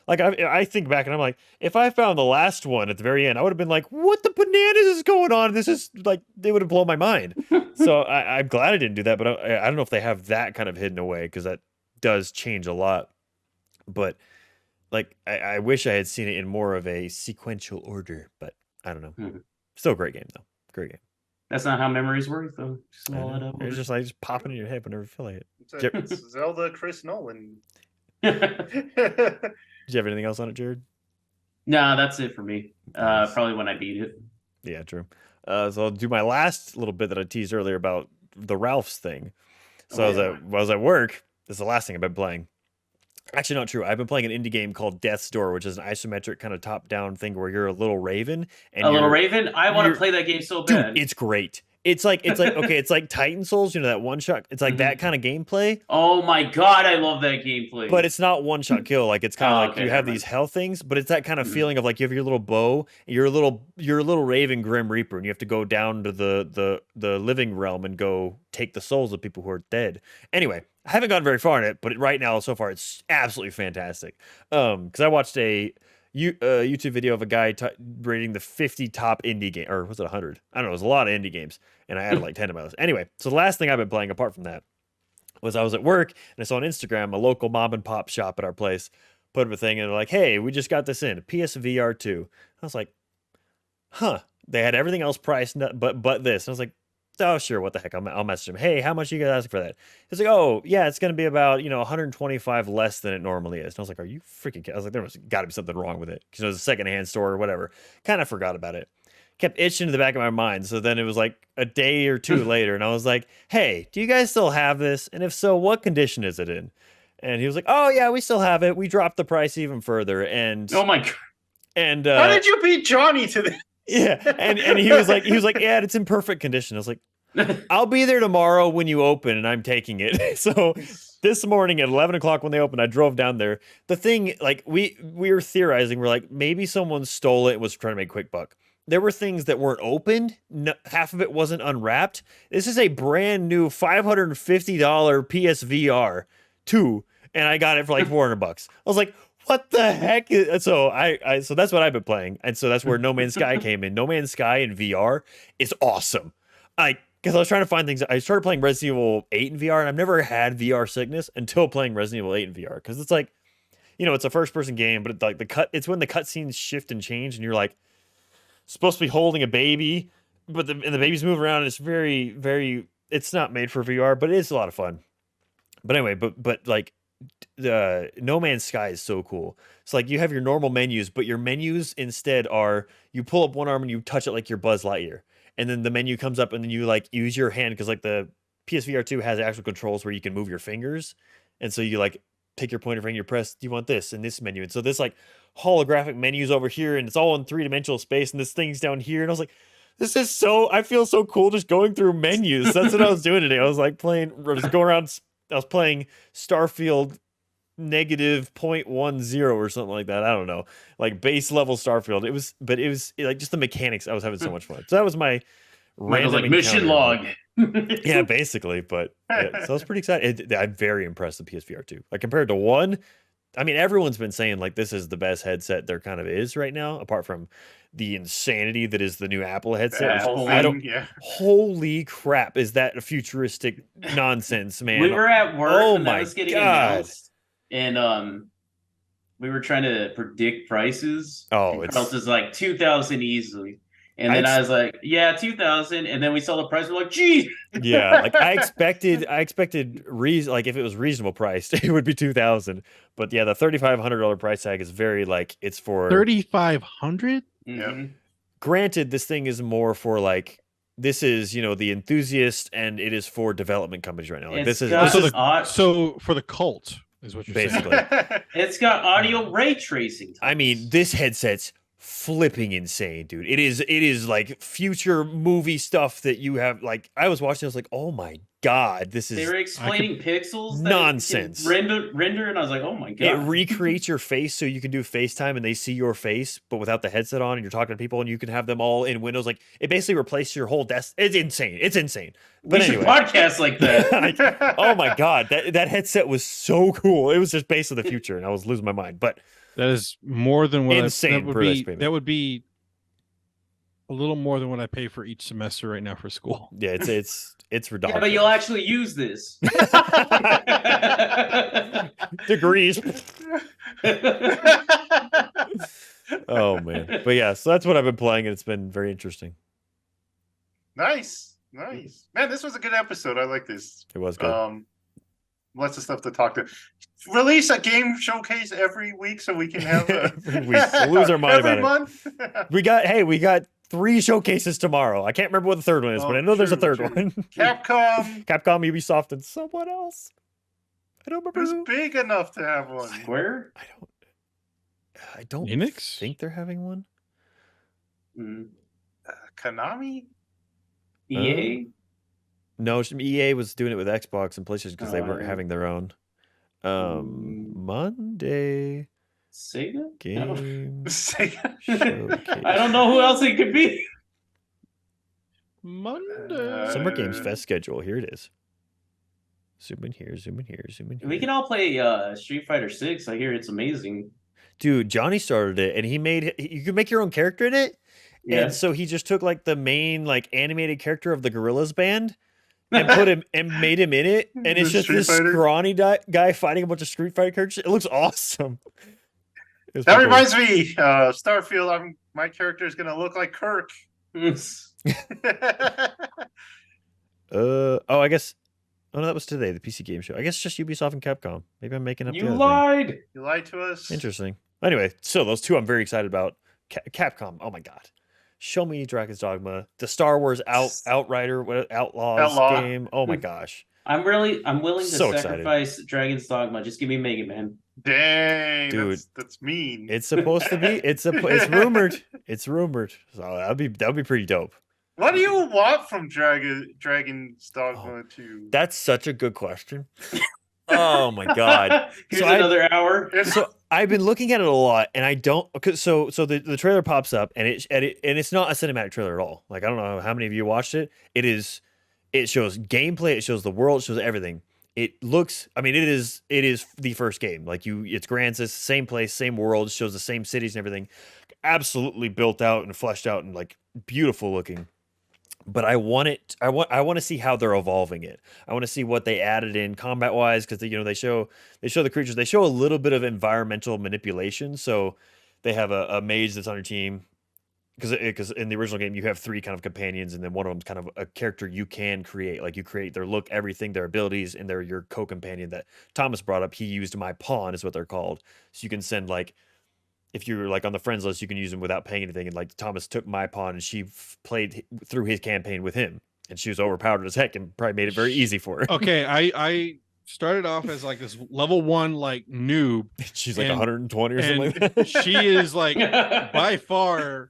Like I think back and I'm like, if I found the last one at the very end, I would have been like, what the bananas is going on? This is like, they would have blown my mind. So I'm glad I didn't do that, but I don't know if they have that kind of hidden away because that does change a lot. But like, I wish I had seen it in more of a sequential order, but I don't know. Mhm. Still a great game though. Great game. That's not how memories work, though. Just I all that know. up. It's just like just popping in your head whenever you feel like it. It's Zelda Chris Nolan. Did you have anything else on it, Jared? Nah, that's it for me. Nice. Probably when I beat it. Yeah, true. So I'll do my last little bit that I teased earlier about the Ralph's thing. So I was at work. This is the last thing I've been playing. Actually, not true. I've been playing an indie game called Death's Door, which is an isometric kind of top-down thing where you're a little raven. And A Little you're- Raven? I want to you're- play that game so Dude, bad. it's great. It's like okay, it's like Titan Souls, you know, that one shot. It's like Mhm. that kind of gameplay, Oh my god, I love that gameplay. but it's not one shot kill. Like it's kind of Oh, like okay, you have never these health things, but it's that kind of Mhm. feeling of like you have your little bow, and you're a little Raven Grim Reaper, and you have to go down to the living realm and go take the souls of people who are dead. Anyway, I haven't gotten very far in it, but right now so far it's absolutely fantastic. Because I watched a YouTube video of a guy rating the 50 top indie game, or was it 100? I don't know. It was a lot of indie games, and I added like 10 to my list. Anyway, so the last thing I've been playing apart from that was I was at work and I saw on Instagram a local mom and pop shop at our place put up a thing and they're like, "Hey, we just got this in PSVR 2." I was like, "Huh?" They had everything else priced, but this. And I was like, "Oh, sure. What the heck?" I'll message him. "Hey, how much are you guys asking for that?" He's like, "Oh, yeah, it's going to be about 125 less than it normally is." And I was like, "Are you freaking kidding?" I was like, "There must got to be something wrong with it because it was a secondhand store or whatever." Kind of forgot about it. Kept itching to the back of my mind. So then it was like a day or two later, and I was like, "Hey, do you guys still have this? And if so, what condition is it in?" And he was like, "Oh yeah, we still have it. We dropped the price even further." And Oh my god. and How did you beat Johnny to this? yeah, and he was like, "Yeah, it's in perfect condition." I was like, "I'll be there tomorrow when you open, and I'm taking it." So this morning at 11 o'clock when they opened, I drove down there. The thing, like we were theorizing, we're like, maybe someone stole it and was trying to make a quick buck. there were things that weren't opened. No, half of it wasn't unwrapped. This is a brand new $550 PSVR 2, and I got it for like $400. I was like, what the heck? So that's what I've been playing, and so that's where No Man's Sky came in. No Man's Sky in VR is awesome. Because I was trying to find things. I started playing Resident Evil 8 in VR, and I've never had VR sickness until playing Resident Evil 8 in VR. Because it's like, it's a first-person game, but it's when the cutscenes shift and change, and you're like supposed to be holding a baby, but the baby's moving around, and it's very, very. It's not made for VR, but it is a lot of fun. But anyway, but like the No Man's Sky is so cool. It's like you have your normal menus, but your menus instead are you pull up one arm and you touch it like your Buzz Lightyear. And then the menu comes up, and then you like use your hand because like the PSVR 2 has actual controls where you can move your fingers, and so you like take your pointer finger, you press, do you want this in this menu? And so this like holographic menus over here, and it's all in 3-dimensional space, and this thing's down here, and I was like, I feel so cool just going through menus. That's what I was doing today. I was like just going around. I was playing Starfield -0.10 or something like that. I don't know, like base level Starfield. It was like just the mechanics. I was having so much fun. So that was my Michael's like mission encounter. log. Yeah, basically. But so I was pretty excited. I'm very impressed with PSVR 2. Like compared to 1, I mean, everyone's been saying like this is the best headset there kind of is right now, apart from the insanity that is the new Apple headset. Holy crap, is that a futuristic nonsense, man? We were at work Oh when my that was getting God. announced, and we were trying to predict prices. Oh, and Carl's is like 2,000 easily. And then I was like, yeah, 2,000. And then we saw the price. We're like, geez. Yeah, like I expected like if it was reasonable priced, it would be 2,000. But yeah, the $3,500 price tag is very like it's for 3,500. Mhm. Granted, this thing is more for like this is the enthusiast, and it is for development companies right now. Like It's this is got this is So for the cult is what you're basically. saying. It's got audio ray tracing. I mean, this headset's flipping insane, dude. It is like future movie stuff that you have. Like I was watching, I was like, oh my god, this is They were explaining pixels that nonsense. Render, and I was like, oh my god. It recreates your face so you can do FaceTime and they see your face, but without the headset on, and you're talking to people, and you can have them all in Windows. Like it basically replaces your whole desk. It's insane. It's insane. But we anyway, should podcast like that. oh my god, that headset was so cool. It was just based on the future, and I was losing my mind. But That is more than what insane. that would be a little more than what I pay for each semester right now for school. Yeah, it's ridiculous. Yeah, but you'll actually use this. Degrees. Oh man, but yeah, so that's what I've been playing, and it's been very interesting. Nice, man. This was a good episode. I like this. It was good. Lots of stuff to talk to. Release a game showcase every week so we can have we lose our mind every about month. We got 3 showcases tomorrow. I can't remember what the third one is, but I know there's a third one. Capcom, Ubisoft, and someone else. I don't remember. who's who. big enough to have one? Square? I don't Linux? think they're having one. Konami? EA? No, EA was doing it with Xbox and PlayStation because they weren't yeah. having their own. Monday Sega? game Sega. showcase. I don't know who else it could be. Monday. Summer Games Fest schedule. Here it is. Zoom in here. We can all play Street Fighter 6. I hear it's amazing. Dude, Johnny started it, and you can make your own character in it. Yeah. And so he just took like the main like animated character of the Gorillaz band and put him and made him in it, and it's The just this Street Fighter? scrawny guy fighting a bunch of Street Fighter characters. It looks awesome. It was That pretty reminds me, Starfield. My character is gonna look like Kirk. cool. I guess. Oh no, that was today, the PC game show. I guess it's just Ubisoft and Capcom. Maybe I'm making up. You the other lied. thing. You lied to us. Interesting. Anyway, so those two I'm very excited about. Capcom. Oh my god. Show me Dragon's Dogma, the Star Wars Outrider, Outlaws game. Oh my gosh. I'm willing to So excited. sacrifice Dragon's Dogma. Just give me Mega Man. Dang, Dude. that's mean. It's supposed to be. It's rumored. It's rumored. So that would be pretty dope. What do you want from Dragon's Dogma 2? That's such a good question. Oh my god. Here's So another hour. It's So I've been looking at it a lot, and I don't. So the trailer pops up, and it's not a cinematic trailer at all. Like, I don't know how many of you watched it. It shows gameplay, it shows the world, it shows everything. It looks. I mean, it is the first game. Like it's Grancis, same place, same world, shows the same cities and everything. Absolutely built out and fleshed out and like beautiful looking. But I want it. I want to see how they're evolving it. I want to see what they added in combat wise, because they show the creatures. They show a little bit of environmental manipulation. So they have a mage that's on your team, because in the original game you have 3 kind of companions, and then one of them's kind of a character you can create. Like you create their look, everything, their abilities, and they're your co-companion that Thomas brought up. He used my pawn, is what they're called. So you can send like, if you're like on the friends list, you can use them without paying anything. And like Thomas took my pawn, and she played through his campaign with him, and she was overpowered as heck, and probably made it very easy for her. Okay, I started off as like this level 1 like noob. She's like 120 or something like that. She is like by far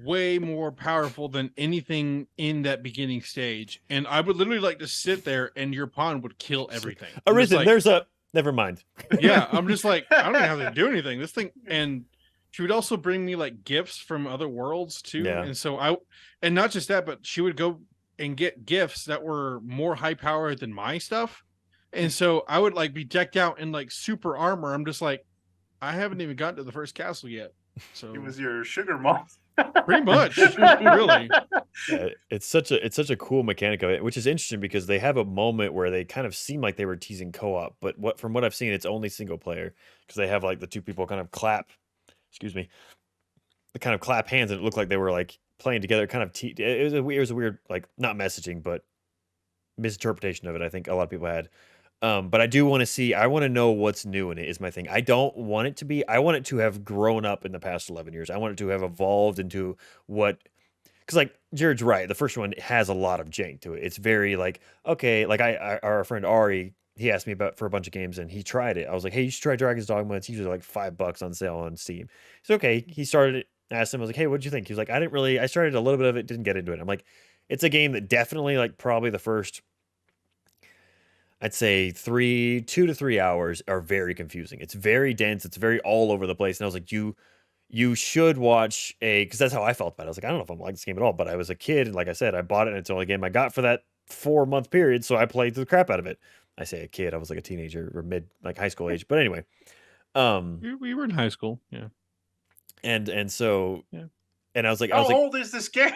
way more powerful than anything in that beginning stage. And I would literally like to sit there, and your pawn would kill everything. Arisen, like, there's a. Never mind. Yeah, I'm just like, I don't even have to do anything. This thing, and she would also bring me like gifts from other worlds too. Yeah. And and not just that, but she would go and get gifts that were more high powered than my stuff. And so I would like be decked out in like super armor. I'm just like, I haven't even gotten to the first castle yet. So It was your sugar mom. pretty much, really. Yeah, it's such a cool mechanic of it, which is interesting because they have a moment where they kind of seem like they were teasing co-op, but from what I've seen, it's only single player, because they have like the 2 people kind of clap, excuse me, they kind of clap hands, and it looked like they were like playing together. Kind of it was a weird like, not messaging, but misinterpretation of it. I think a lot of people had. But I do want to see. I want to know what's new in it. Is my thing. I don't want it to be. I want it to have grown up in the past 11 years. I want it to have evolved into what. Because like Jared's right, the first one has a lot of jank to it. It's very like, okay, like our friend Ari, he asked me about for a bunch of games, and he tried it. I was like, hey, you should try Dragon's Dogma. It's usually like $5 on sale on Steam. He's okay. He started it. I asked him, I was like, hey, what'd you think? He was like, I started a little bit of it, didn't get into it. I'm like, it's a game that definitely, like, probably the first, I'd say 2 to 3 hours are very confusing. It's very dense. It's very all over the place. And I was like, you should watch because that's how I felt about it. I was like, I don't know if I'm like this game at all, but I was a kid. And like I said, I bought it, and it's the only game I got for that 4-month period. So I played the crap out of it. I say a kid, I was like a teenager or like high school age. But anyway, We were in high school. Yeah. and so, Yeah. and I was like, How old is this game?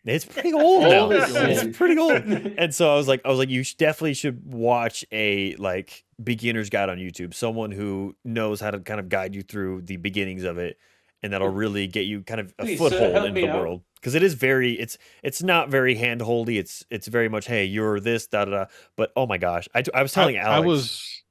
it's pretty old now. Old as sin. It's pretty old. And so I was like, you definitely should watch a like beginner's guide on YouTube. Someone who knows how to kind of guide you through the beginnings of it, and that'll really get you kind of a Please, foothold help into me the out. world. Because it is it's not very handholdy. It's very much, hey, you're this, da da da. But oh my gosh, I was telling Alex. I was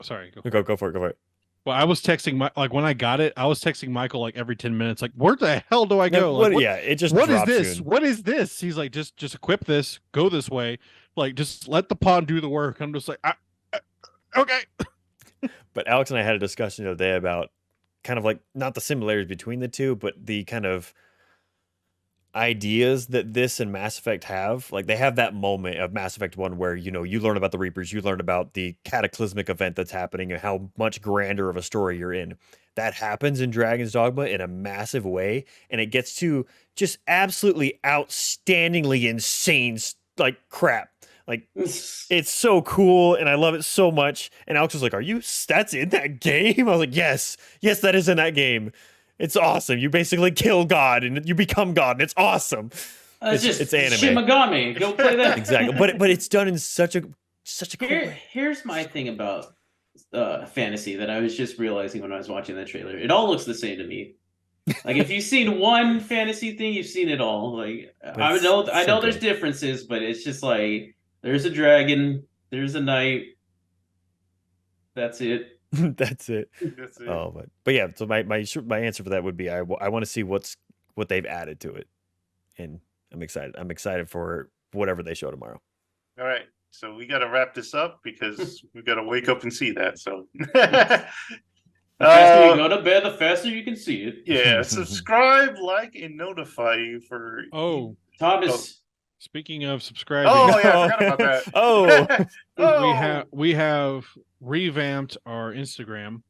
sorry. Go for it. Well, I was texting like when I got it, I was texting Michael like every 10 minutes, like, where the hell do I No, go? Like, yeah, it just what is drops you this? in. What is this? He's like, just equip this, go this way, like just let the pawn do the work. I'm just like, okay. But Alex and I had a discussion the other day about kind of like not the similarities between the two, but the kind of ideas that this and Mass Effect have. Like they have that moment of Mass Effect 1 where, you learn about the Reapers, you learn about the cataclysmic event that's happening and how much grander of a story you're in. That happens in Dragon's Dogma in a massive way, and it gets to just absolutely outstandingly insane like crap. Like it's so cool, and I love it so much. And Alex was like, that's in that game? I was like, yes, that is in that game. It's awesome. You basically kill God and you become God, and it's awesome. It's anime. Shin Megami. Go play that. Exactly. But it's done in such a cool way. Here's my thing about fantasy that I was just realizing when I was watching that trailer. It all looks the same to me. Like if you've seen one fantasy thing, you've seen it all. Like I know there's differences, but it's just like there's a dragon, there's a knight. That's it. That's it. That's it. Oh, but yeah. So my answer for that would be I want to see what they've added to it, and I'm excited. I'm excited for whatever they show tomorrow. All right. So we got to wrap this up because we got to wake up and see that. So The faster you go to bed, the faster you can see it. yeah, subscribe, like, and notify you for. Oh, Thomas, speaking of subscribing, Oh yeah, I forgot about that. Oh. we have revamped our Instagram.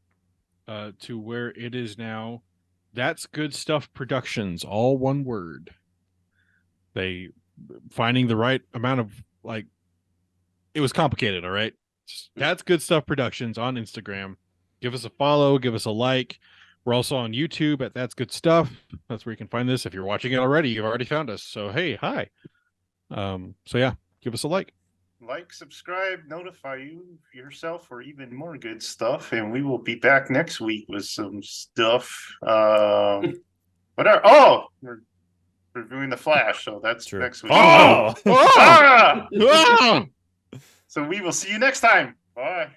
to where it is now. That's Good Stuff Productions, all one word. They finding the right amount of like. It was complicated, all right. That's Good Stuff Productions on Instagram. Give us a follow, give us a like. We're also on YouTube at That's Good Stuff. That's where you can find this. If you're watching it already, you've already found us. So hey, hi. So yeah, give us a like. Like, subscribe, notify yourself for even more good stuff, and we will be back next week with some stuff. We're reviewing The Flash, so that's True. next week. Oh! Ah! Ah! So we will see you next time. Bye.